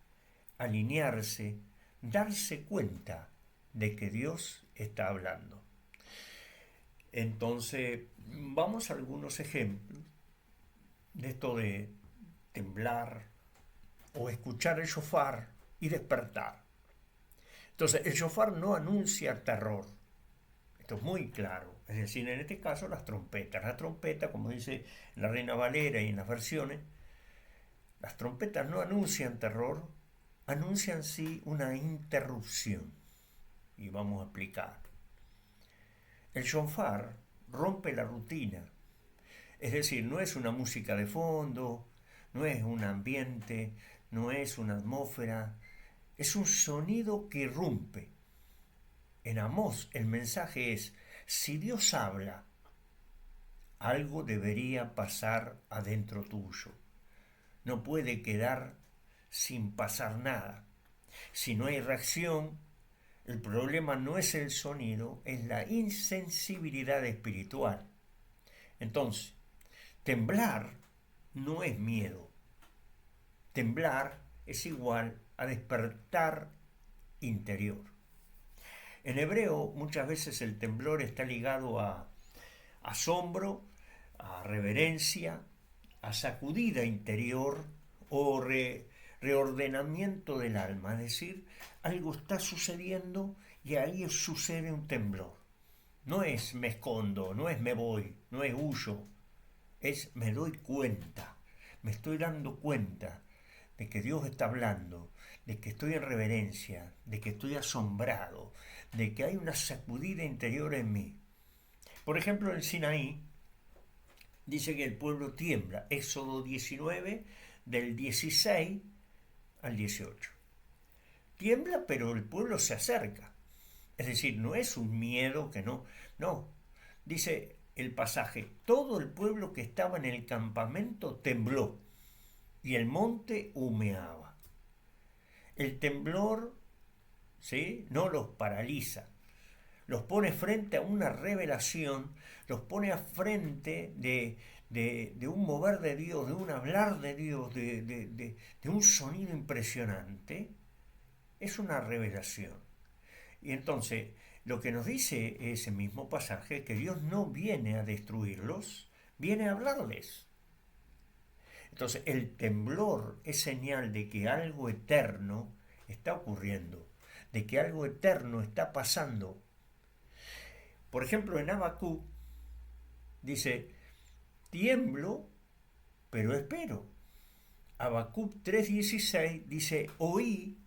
[SPEAKER 1] alinearse, darse cuenta de que Dios está hablando. Entonces, vamos a algunos ejemplos de esto de temblar o escuchar el shofar y despertar. Entonces, el shofar no anuncia terror. Esto es muy claro. Es decir, en este caso las trompetas. La trompeta, como dice la Reina Valera y en las versiones, las trompetas no anuncian terror, anuncian sí una interrupción. Y vamos a explicar. El shofar rompe la rutina. Es decir, no es una música de fondo, no es un ambiente, no es una atmósfera, es un sonido que irrumpe. En Amós el mensaje es, si Dios habla, algo debería pasar adentro tuyo. No puede quedar sin pasar nada. Si no hay reacción, el problema no es el sonido, es la insensibilidad espiritual. Entonces, temblar no es miedo. Temblar es igual a despertar interior. En hebreo muchas veces el temblor está ligado a asombro, a reverencia, a sacudida interior o reordenamiento del alma. Es decir, algo está sucediendo y ahí sucede un temblor. No es me escondo, no es me voy, no es huyo, es me doy cuenta, me estoy dando cuenta de que Dios está hablando, de que estoy en reverencia, de que estoy asombrado, de que hay una sacudida interior en mí. Por ejemplo, en el Sinaí dice que el pueblo tiembla, Éxodo 19, del 16 al 18. Tiembla, pero el pueblo se acerca. Es decir, no es un miedo que no. Dice el pasaje, todo el pueblo que estaba en el campamento tembló y el monte humeaba. El temblor, ¿sí?, no los paraliza, los pone frente a una revelación, los pone a frente de un mover de Dios, de un hablar de Dios, de un sonido impresionante. Es una revelación. Y entonces, lo que nos dice ese mismo pasaje es que Dios no viene a destruirlos, viene a hablarles. Entonces, el temblor es señal de que algo eterno está ocurriendo, de que algo eterno está pasando. Por ejemplo, en Habacuc dice, tiemblo, pero espero. Habacuc 3:16 dice, oí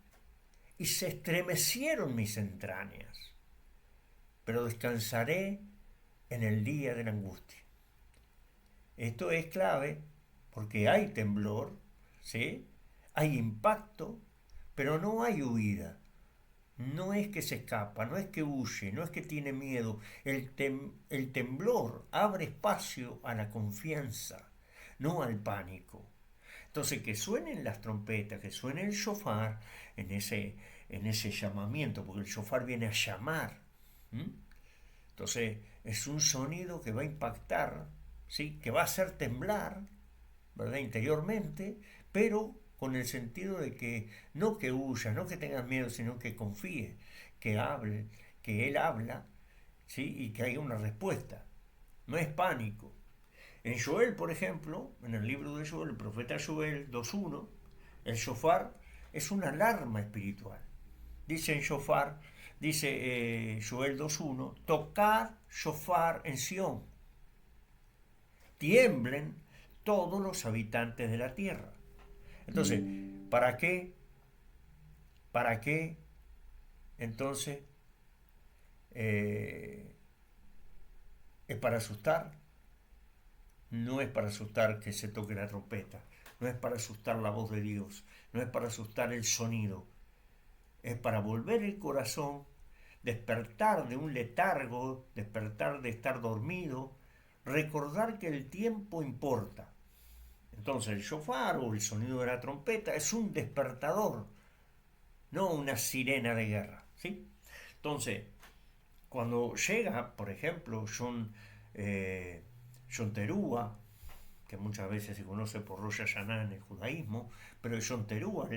[SPEAKER 1] y se estremecieron mis entrañas, pero descansaré en el día de la angustia. Esto es clave porque hay temblor, ¿sí?, hay impacto, pero no hay huida. No es que se escapa, no es que huye, no es que tiene miedo. El temblor abre espacio a la confianza, no al pánico. Entonces, que suenen las trompetas, que suene el shofar en ese llamamiento, porque el shofar viene a llamar. Entonces, es un sonido que va a impactar, ¿sí?, que va a hacer temblar, ¿verdad?, interiormente, pero con el sentido de que no que huya, no que tengas miedo, sino que confíe, que hable, que Él habla, ¿sí?, y que haya una respuesta. No es pánico. En Joel, por ejemplo, en el libro de Joel, el profeta Joel 2:1, el shofar es una alarma espiritual. Dice en shofar, dice Joel 2:1, tocad shofar en Sión, tiemblen todos los habitantes de la tierra. Entonces, ¿para qué? ¿Para qué? Entonces, ¿es para asustar? No es para asustar que se toque la trompeta, no es para asustar la voz de Dios, no es para asustar el sonido, es para volver el corazón, despertar de un letargo, despertar de estar dormido, recordar que el tiempo importa. Entonces el shofar o el sonido de la trompeta es un despertador, no una sirena de guerra, ¿sí? Entonces, cuando llega, por ejemplo, Yom Teruah, que muchas veces se conoce por Rosh Hashanah en el judaísmo, pero Yom Teruah,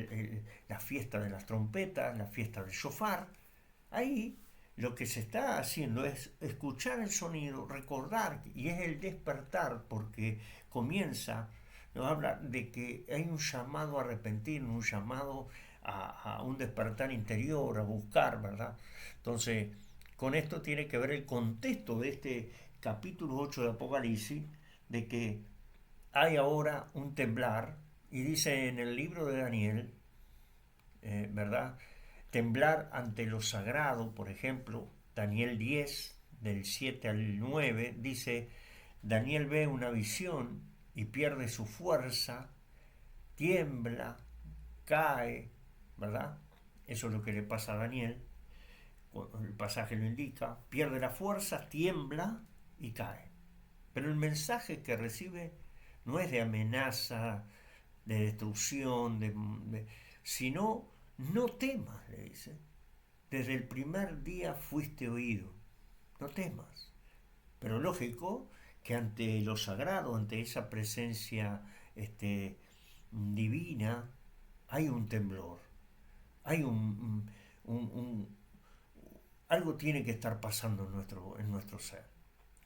[SPEAKER 1] la fiesta de las trompetas, la fiesta del shofar, ahí lo que se está haciendo es escuchar el sonido, recordar, y es el despertar, porque comienza, nos habla de que hay un llamado a arrepentirnos, un llamado a un despertar interior, a buscar, ¿verdad? Entonces, con esto tiene que ver el contexto de este capítulo 8 de Apocalipsis, de que hay ahora un temblar, y dice en el libro de Daniel, ¿verdad?, temblar ante lo sagrado. Por ejemplo, Daniel 10, del 7 al 9, dice, Daniel ve una visión y pierde su fuerza, tiembla, cae, ¿verdad? Eso es lo que le pasa a Daniel, el pasaje lo indica, pierde la fuerza, tiembla y cae. Pero el mensaje que recibe no es de amenaza, de destrucción, sino, no temas, le dice. Desde el primer día fuiste oído, no temas. Pero lógico que ante lo sagrado, ante esa presencia divina, hay un temblor, hay algo tiene que estar pasando en nuestro ser.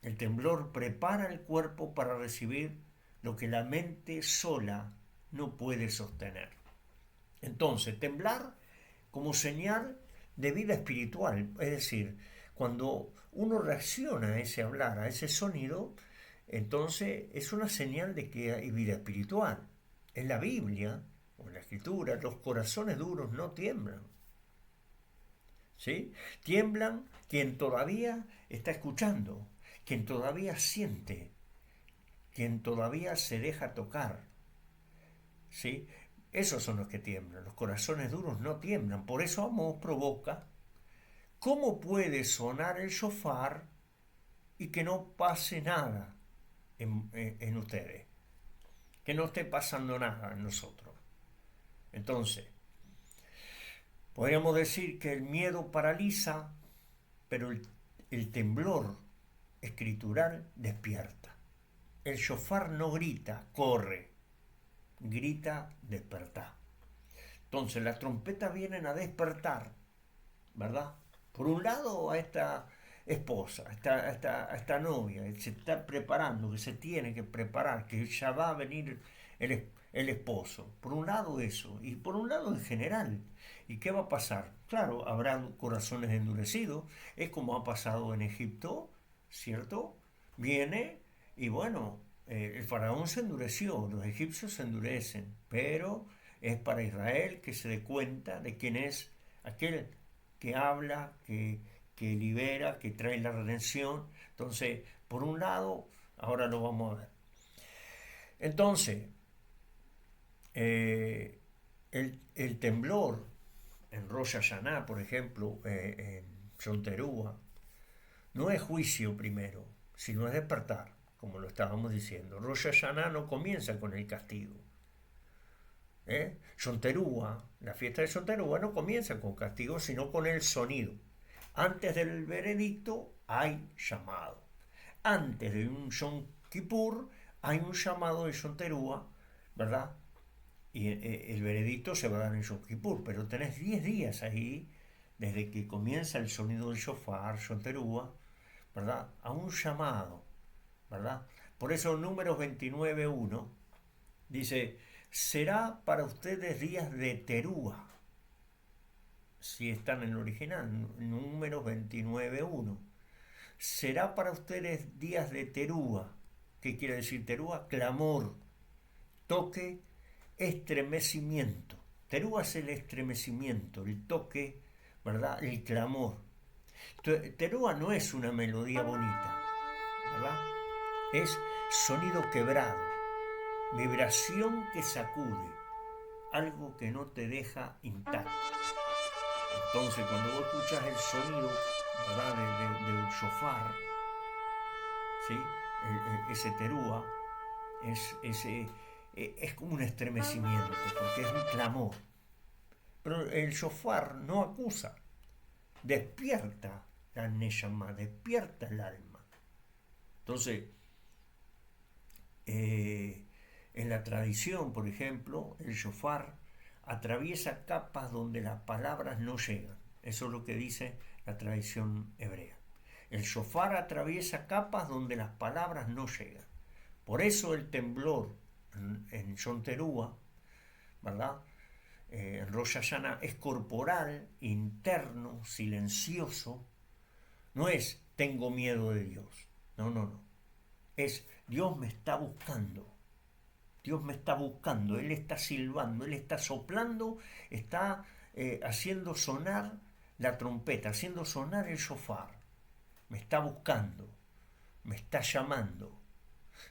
[SPEAKER 1] El temblor prepara el cuerpo para recibir lo que la mente sola no puede sostener. Entonces, temblar como señal de vida espiritual, es decir, cuando uno reacciona a ese hablar, a ese sonido, entonces es una señal de que hay vida espiritual. En la Biblia, o en la Escritura, los corazones duros no tiemblan. ¿Sí? Tiemblan quien todavía está escuchando, quien todavía siente, quien todavía se deja tocar. ¿Sí? Esos son los que tiemblan. Los corazones duros no tiemblan. Por eso Amós provoca: ¿cómo puede sonar el shofar y que no pase nada en ustedes, que no esté pasando nada en nosotros. Entonces, podríamos decir que el miedo paraliza, pero el temblor escritural despierta. El shofar no grita, corre, grita, despertar. Entonces las trompetas vienen a despertar, ¿verdad? Por un lado a esta esposa, a esta novia, que se está preparando, que se tiene que preparar, que ya va a venir el esposo. Por un lado eso, y por un lado en general. ¿Y qué va a pasar? Claro, habrá corazones endurecidos, es como ha pasado en Egipto, ¿cierto? Viene y bueno, el faraón se endureció, los egipcios se endurecen, pero es para Israel que se dé cuenta de quién es aquel que habla, que libera, que trae la redención. Entonces, por un lado, ahora lo vamos a ver. Entonces, el temblor en Rosh Hashanah, por ejemplo, en Yom Teruah, no es juicio primero, sino es despertar, como lo estábamos diciendo. Rosh Hashanah no comienza con el castigo. Yom Teruah, la fiesta de Yom Teruah no comienza con castigo, sino con el sonido. Antes del veredicto hay llamado. Antes de un Yom Kippur hay un llamado de Yom Teruah, ¿verdad? Y el veredicto se va a dar en Yom Kippur, pero tenés 10 días ahí, desde que comienza el sonido del shofar, Yom Teruah, ¿verdad? A un llamado, ¿verdad? Por eso Números 29:1 dice, será para ustedes días de Teruah, si están en el original, Números 29:1. Será para ustedes días de Teruah. ¿Qué quiere decir Teruah? Clamor, toque, estremecimiento. Teruah es el estremecimiento, el toque, ¿verdad? El clamor. Teruah no es una melodía bonita, ¿verdad? Es sonido quebrado, vibración que sacude, algo que no te deja intacto. Entonces, cuando vos escuchas el sonido, ¿verdad? Del shofar, ¿sí? Ese Teruah, es como un estremecimiento, porque es un clamor. Pero el shofar no acusa, despierta la neshama, despierta el alma. Entonces, en la tradición, por ejemplo, el shofar atraviesa capas donde las palabras no llegan. Eso es lo que dice la tradición hebrea. El shofar atraviesa capas donde las palabras no llegan. Por eso el temblor en Yom Teruah, ¿verdad? En Rosh Hashanah es corporal, interno, silencioso. No es tengo miedo de Dios. No. Es Dios me está buscando. Dios me está buscando. Él está silbando, Él está soplando, está haciendo sonar la trompeta, haciendo sonar el shofar. Me está buscando, me está llamando.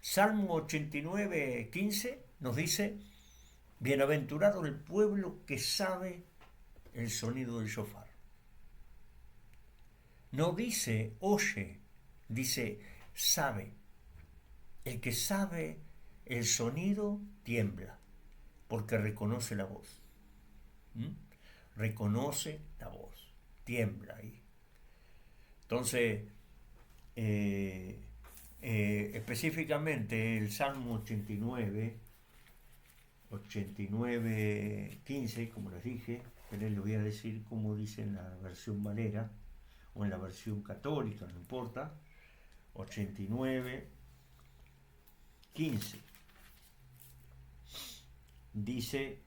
[SPEAKER 1] Salmo 89:15 nos dice, bienaventurado el pueblo que sabe el sonido del shofar. No dice oye, dice sabe. El que sabe el sonido tiembla, porque reconoce la voz. Reconoce la voz, tiembla ahí. Entonces, específicamente el Salmo 89:15, como les dije, pero les voy a decir como dice en la versión Valera o en la versión católica, no importa. 89:15 dice,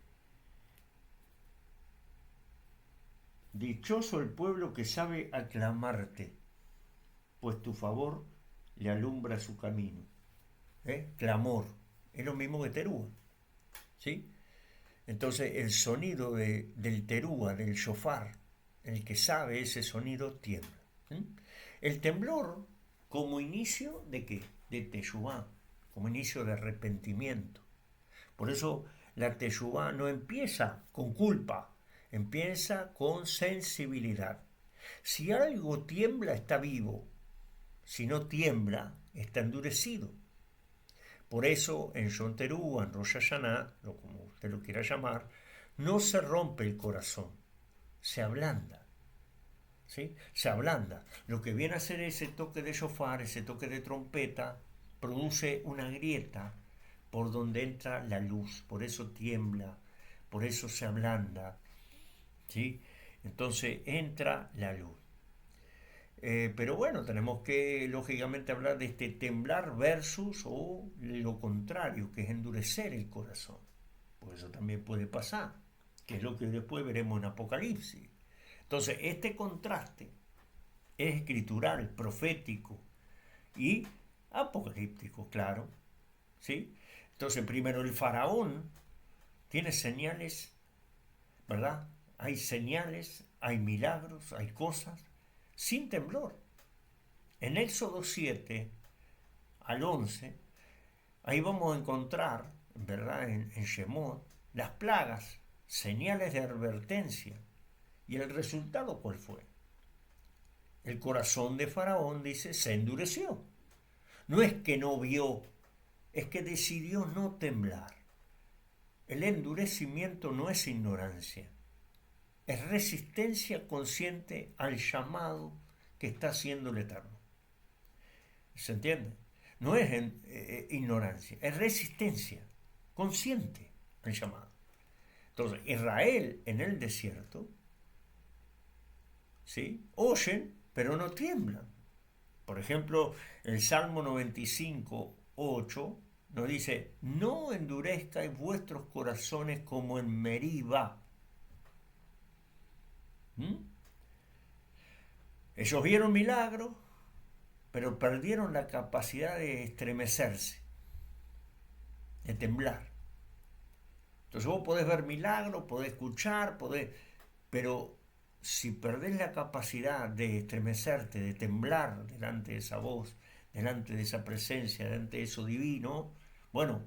[SPEAKER 1] dichoso el pueblo que sabe aclamarte, pues tu favor le alumbra su camino. Clamor, es lo mismo que Teruah, ¿sí? Entonces el sonido del Teruah, del shofar, el que sabe ese sonido tiembla. El temblor como inicio de ¿qué? De teshuvá, como inicio de arrepentimiento. Por eso la teshuvá no empieza con culpa, empieza con sensibilidad. Si algo tiembla, está vivo. si no tiembla, está endurecido. Por eso en Yom Teruah, en Rosh Hashanah, o como usted lo quiera llamar, no se rompe el corazón, se ablanda. ¿Sí? Se ablanda. Lo que viene a hacer ese toque de shofar, ese toque de trompeta, produce una grieta por donde entra la luz, por eso tiembla, por eso se ablanda, ¿sí? Entonces entra la luz. Pero bueno, tenemos que lógicamente hablar de este temblar versus o lo contrario, que es endurecer el corazón. Pues eso también puede pasar, que es lo que después veremos en Apocalipsis. Entonces, este contraste es escritural, profético y apocalíptico, claro, ¿sí? Entonces, primero el faraón tiene señales, ¿verdad? Hay señales, hay milagros, hay cosas, sin temblor. En Éxodo 7 al 11, ahí vamos a encontrar, ¿verdad? En Shemot, las plagas, señales de advertencia. ¿Y el resultado cuál fue? El corazón de Faraón, dice, se endureció. No es que no vio, es que decidió no temblar. El endurecimiento no es ignorancia, es resistencia consciente al llamado que está haciendo el Eterno. ¿Se entiende? No es ignorancia, es resistencia consciente al llamado. Entonces, Israel en el desierto, ¿sí? Oyen, pero no tiemblan. Por ejemplo, el Salmo 95, 8 nos dice, no endurezcáis vuestros corazones como en Meriba. ¿Mm? Ellos vieron milagros, pero perdieron la capacidad de estremecerse, de temblar. Entonces vos podés ver milagros, podés escuchar, pero si perdés la capacidad de estremecerte, de temblar delante de esa voz, delante de esa presencia, delante de eso divino, bueno,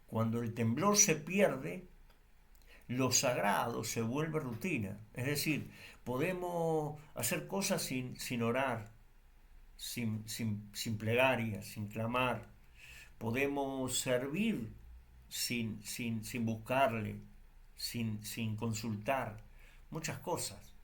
[SPEAKER 1] cuando el temblor se pierde, lo sagrado se vuelve rutina. Es decir, podemos hacer cosas sin orar, sin plegaria, sin clamar. Podemos servir sin buscarle, sin consultar. Muchas cosas.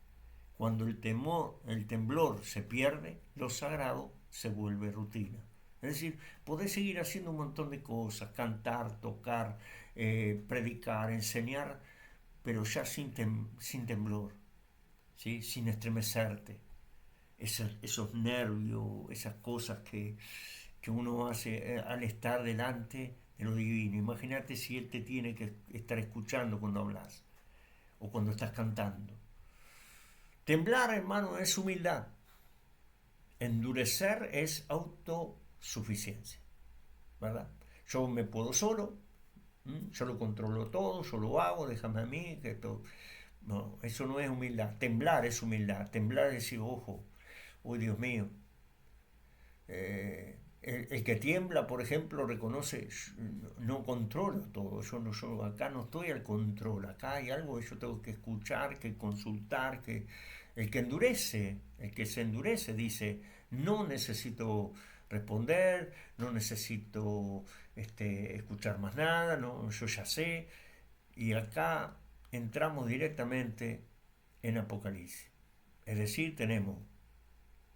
[SPEAKER 1] Cuando el temblor se pierde, lo sagrado se vuelve rutina. Es decir, podés seguir haciendo un montón de cosas, cantar, tocar, predicar, enseñar, pero ya sin temblor, ¿sí? Sin estremecerte. Esos nervios, esas cosas que uno hace al estar delante de lo divino. Imagínate si Él te tiene que estar escuchando cuando hablas o cuando estás cantando. Temblar, hermano, es humildad. Endurecer es autosuficiencia, ¿verdad? Yo me puedo solo, yo lo controlo todo, yo lo hago, déjame a mí, que todo. No, eso no es humildad. Temblar es humildad. Temblar es decir, ojo, oh Dios mío. El que tiembla, por ejemplo, reconoce, no controlo todo, yo acá no estoy al control, acá hay algo que yo tengo que escuchar, que consultar, que el que endurece, el que se endurece dice, no necesito responder, no necesito escuchar más nada, no, yo ya sé, y acá entramos directamente en Apocalipsis. Es decir, tenemos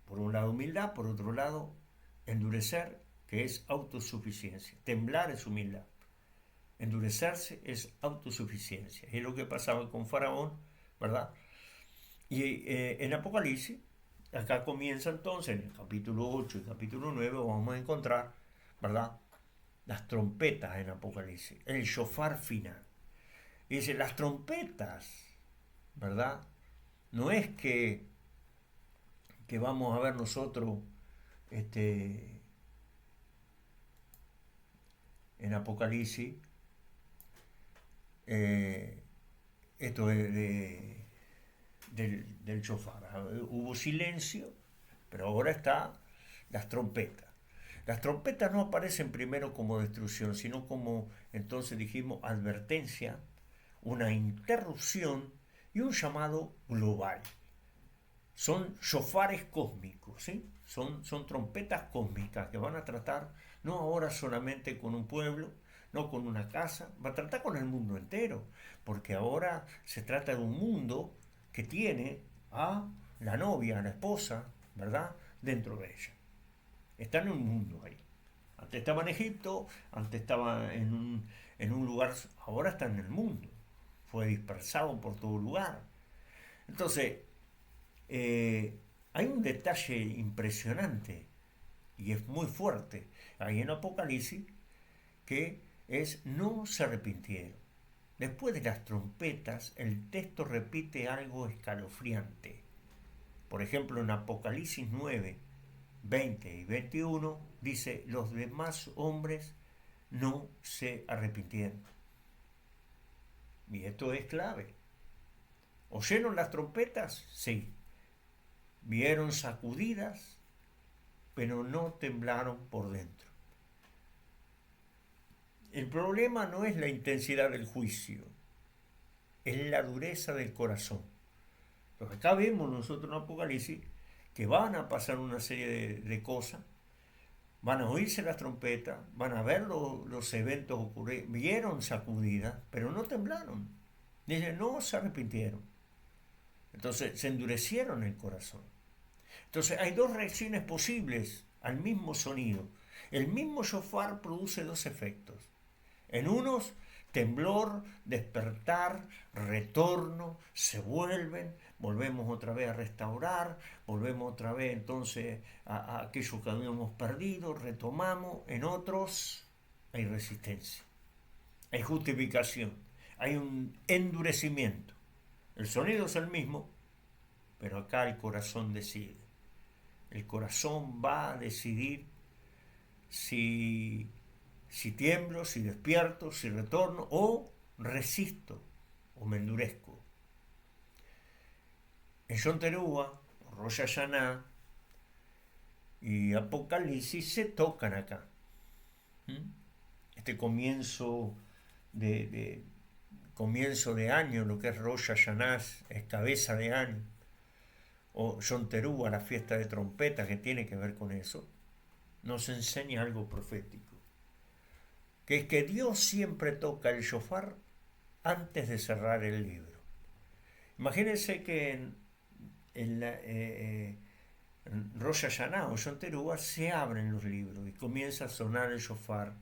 [SPEAKER 1] por un lado humildad, por otro lado endurecer, que es autosuficiencia. Temblar es humildad. Endurecerse es autosuficiencia. Es lo que pasaba con Faraón, ¿verdad? Y en Apocalipsis, acá comienza entonces, en el capítulo 8 y capítulo 9, vamos a encontrar, ¿verdad? Las trompetas en Apocalipsis, el shofar final. Y dice, las trompetas, ¿verdad? No es que vamos a ver nosotros en Apocalipsis, esto del shofar. Hubo silencio, pero ahora está las trompetas. Las trompetas no aparecen primero como destrucción, sino como, entonces dijimos, advertencia, una interrupción y un llamado global. son shofares cósmicos, ¿sí? Son trompetas cósmicas que van a tratar no ahora solamente con un pueblo, no con una casa, va a tratar con el mundo entero, porque ahora se trata de un mundo que tiene a la novia, a la esposa, ¿verdad?, dentro de ella. Está en un mundo ahí. Antes estaba en Egipto, antes estaba en un lugar, ahora está en el mundo. Fue dispersado por todo lugar. Entonces, hay un detalle impresionante y es muy fuerte ahí en Apocalipsis, que es no se arrepintieron. Después de las trompetas, el texto repite algo escalofriante. Por ejemplo, en Apocalipsis 9, 20 y 21 dice, los demás hombres no se arrepintieron. Y esto es clave. ¿Oyeron las trompetas? Sí. Vieron sacudidas, pero no temblaron por dentro. El problema no es la intensidad del juicio, es la dureza del corazón. Entonces acá vemos nosotros en Apocalipsis que van a pasar una serie de cosas, van a oírse las trompetas, van a ver los eventos ocurrir, vieron sacudidas, pero no temblaron. Dicen, no se arrepintieron. Entonces se endurecieron el corazón. Entonces hay dos reacciones posibles al mismo sonido. El mismo shofar produce dos efectos. En unos, temblor, despertar, retorno, se volvemos otra vez a restaurar, volvemos otra vez entonces a aquello que habíamos perdido, retomamos. En otros hay resistencia, hay justificación, hay un endurecimiento. El sonido es el mismo, pero acá el corazón decide. El corazón va a decidir si tiemblo, si despierto, si retorno, o resisto, o me endurezco. En Yom Teruah, Rosh Hashanah y Apocalipsis se tocan acá. Este comienzo de año, lo que es Rosh Hashanah, es cabeza de año, o Yom Teruah, la fiesta de trompeta que tiene que ver con eso, nos enseña algo profético, que es que Dios siempre toca el shofar antes de cerrar el libro. Imagínense que en Rosh Hashanah o Yom Teruah se abren los libros y comienza a sonar el shofar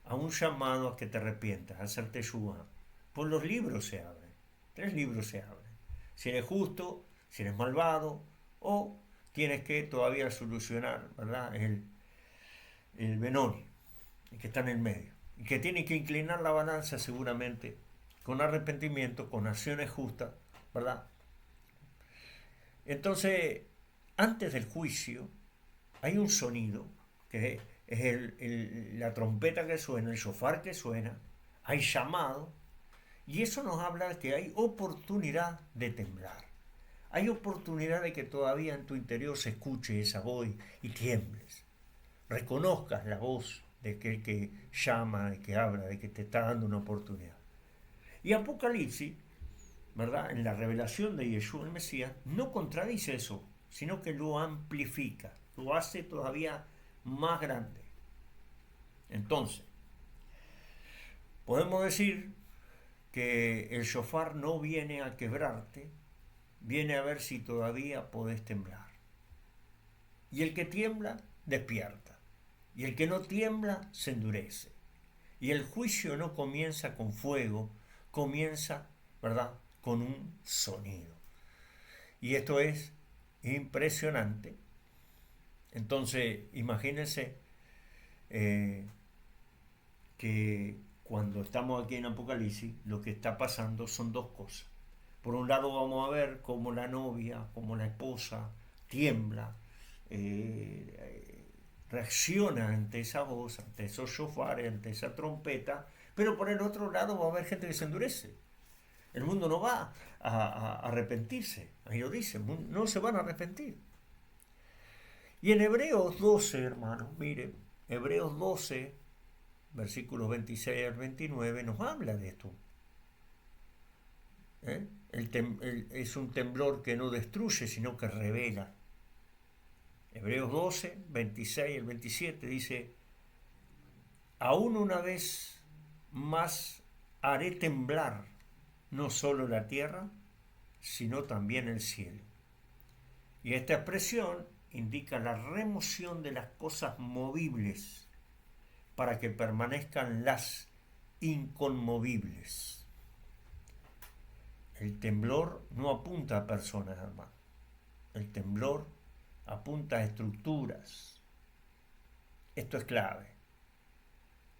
[SPEAKER 1] a un llamado a que te arrepientas, a hacer teshuvah. Pues los libros se abren, 3 libros se abren. Si eres justo, si eres malvado, o tienes que todavía solucionar, ¿verdad?, el Benoni, el que está en el medio, y que tiene que inclinar la balanza seguramente con arrepentimiento, con acciones justas, ¿verdad? Entonces, antes del juicio hay un sonido que es la trompeta que suena, el shofar que suena, hay llamado, y eso nos habla de que hay oportunidad de temblar. Hay oportunidad de que todavía en tu interior se escuche esa voz y tiembles. Reconozcas la voz de aquel que llama, de que habla, de que te está dando una oportunidad. Y Apocalipsis, ¿verdad?, en la revelación de Yeshua el Mesías, no contradice eso, sino que lo amplifica, lo hace todavía más grande. Entonces, podemos decir que el shofar no viene a quebrarte, viene a ver si todavía podés temblar. Y el que tiembla, despierta. Y el que no tiembla, se endurece. Y el juicio no comienza con fuego, comienza, ¿verdad?, con un sonido. Y esto es impresionante. Entonces, imagínense que cuando estamos aquí en Apocalipsis, lo que está pasando son dos cosas. Por un lado vamos a ver cómo la novia, cómo la esposa tiembla, reacciona ante esa voz, ante esos shofares, ante esa trompeta, pero por el otro lado va a haber gente que se endurece. El mundo no va a arrepentirse, ahí lo dice, no se van a arrepentir. Y en Hebreos 12, hermanos, miren, Hebreos 12, versículos 26 al 29, nos habla de esto. Es un temblor que no destruye, sino que revela. Hebreos 12, 26 al 27 dice, aún una vez más haré temblar no solo la tierra, sino también el cielo. Y esta expresión indica la remoción de las cosas movibles para que permanezcan las inconmovibles. El temblor no apunta a personas, hermano. El temblor apunta a estructuras. Esto es clave.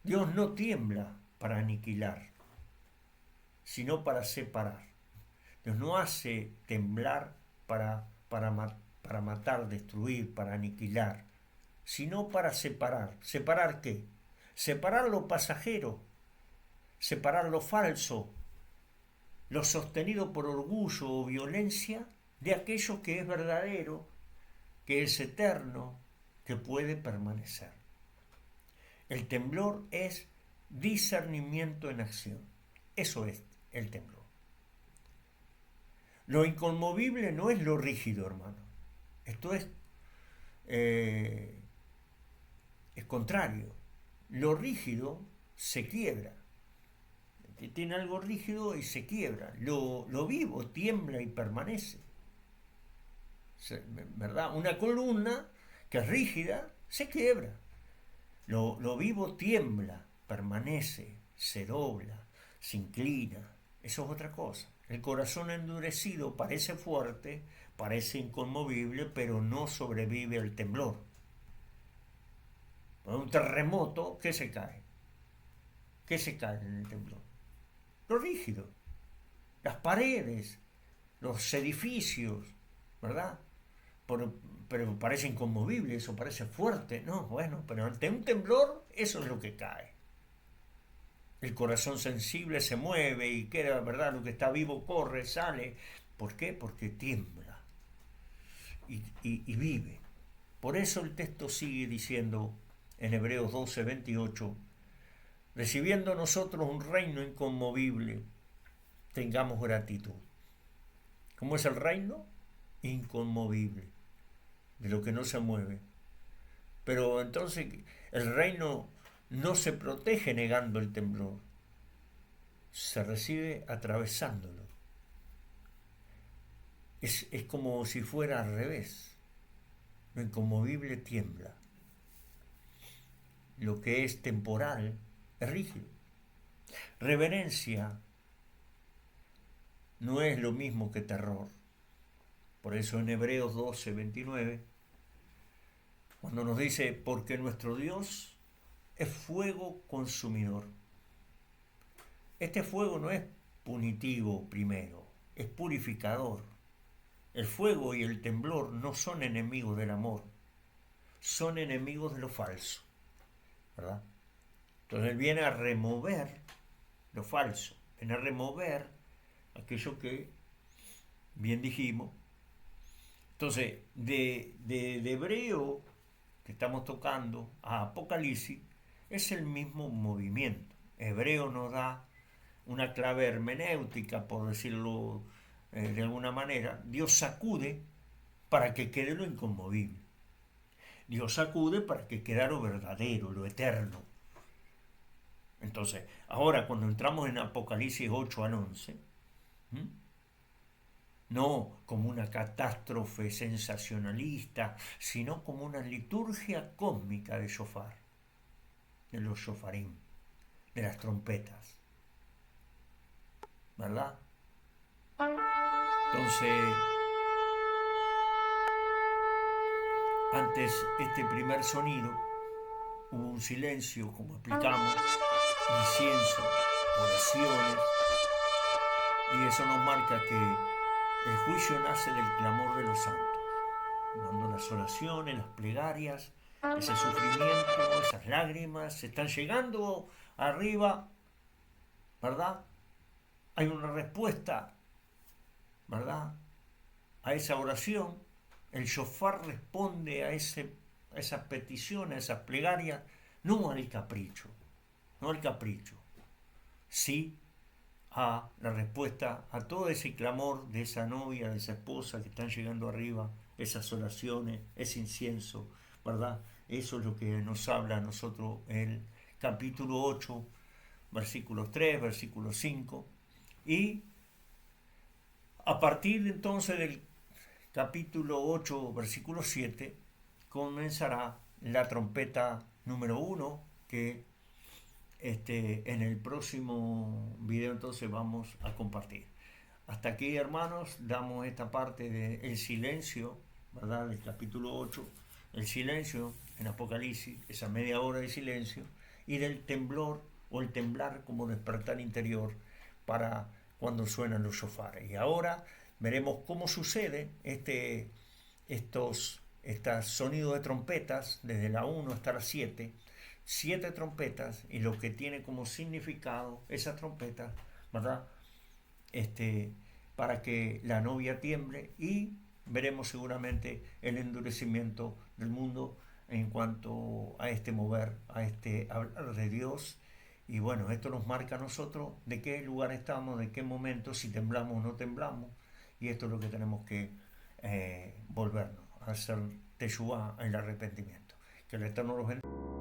[SPEAKER 1] Dios no tiembla para aniquilar, sino para separar. Dios no hace temblar para matar, destruir, para aniquilar, sino para separar. ¿Separar qué? Separar lo pasajero, separar lo falso, lo sostenido por orgullo o violencia, de aquello que es verdadero, que es eterno, que puede permanecer. El temblor es discernimiento en acción. Eso es el temblor. Lo inconmovible no es lo rígido, hermano. Esto es contrario. Lo rígido se quiebra. Tiene algo rígido y se quiebra. Lo vivo tiembla y permanece. ¿Verdad? Una columna que es rígida se quiebra. Lo vivo tiembla, permanece, se dobla, se inclina. Eso es otra cosa. El corazón endurecido parece fuerte, parece inconmovible, pero no sobrevive al temblor. Un terremoto, ¿qué se cae? ¿Qué se cae en el temblor? Lo rígido. Las paredes, los edificios, ¿verdad? Pero parece inconmovible, eso parece fuerte. No, bueno, pero ante un temblor eso es lo que cae. El corazón sensible se mueve y queda, ¿verdad? Lo que está vivo corre, sale. ¿Por qué? Porque tiembla y vive. Por eso el texto sigue diciendo en Hebreos 12, 28, recibiendo nosotros un reino inconmovible, tengamos gratitud. ¿Cómo es el reino? Inconmovible, de lo que no se mueve. Pero entonces el reino no se protege negando el temblor, se recibe atravesándolo. Es como si fuera al revés. Lo inconmovible tiembla. Lo que es temporal es rígido. Reverencia no es lo mismo que terror. Por eso en Hebreos 12, 29, cuando nos dice, porque nuestro Dios es fuego consumidor. Este fuego no es punitivo primero, es purificador. El fuego y el temblor no son enemigos del amor, son enemigos de lo falso, ¿verdad? Entonces Él viene a remover lo falso, viene a remover aquello que bien dijimos. Entonces, de Hebreo, que estamos tocando, a Apocalipsis, es el mismo movimiento. Hebreo nos da una clave hermenéutica, por decirlo de alguna manera. Dios sacude para que quede lo inconmovible. Dios sacude para que quede lo verdadero, lo eterno. Entonces, ahora cuando entramos en Apocalipsis 8 al 11, no como una catástrofe sensacionalista, sino como una liturgia cósmica de shofar, de los shofarim, de las trompetas, ¿verdad? Entonces, antes este primer sonido, hubo un silencio, como explicamos, incienso, oraciones, y eso nos marca que el juicio nace del clamor de los santos, cuando las oraciones, las plegarias, ese sufrimiento, esas lágrimas se están llegando arriba, ¿verdad? Hay una respuesta, ¿verdad? A esa oración, el shofar responde a esas peticiones, a esas plegarias, no al capricho, sí a la respuesta a todo ese clamor de esa novia, de esa esposa que están llegando arriba, esas oraciones, ese incienso, ¿verdad? Eso es lo que nos habla a nosotros el capítulo 8, versículos 3, versículo 5. Y a partir entonces del capítulo 8, versículo 7, comenzará la trompeta número 1, que en el próximo video entonces vamos a compartir. Hasta aquí, hermanos, damos esta parte del silencio, ¿verdad? Del capítulo 8, el silencio en Apocalipsis, esa media hora de silencio, y del temblor o el temblar como despertar interior para cuando suenan los shofares. Y ahora veremos cómo sucede estos sonidos de trompetas desde la 1 hasta la 7, 7 trompetas, y lo que tiene como significado esas trompetas, ¿verdad? Para que la novia tiemble, y veremos seguramente el endurecimiento del mundo en cuanto a este mover, a este hablar de Dios. Y bueno, esto nos marca a nosotros de qué lugar estamos, de qué momento, si temblamos o no temblamos, y esto es lo que tenemos que volvernos a hacer teshuvá, el arrepentimiento. Que el Eterno los bendiga.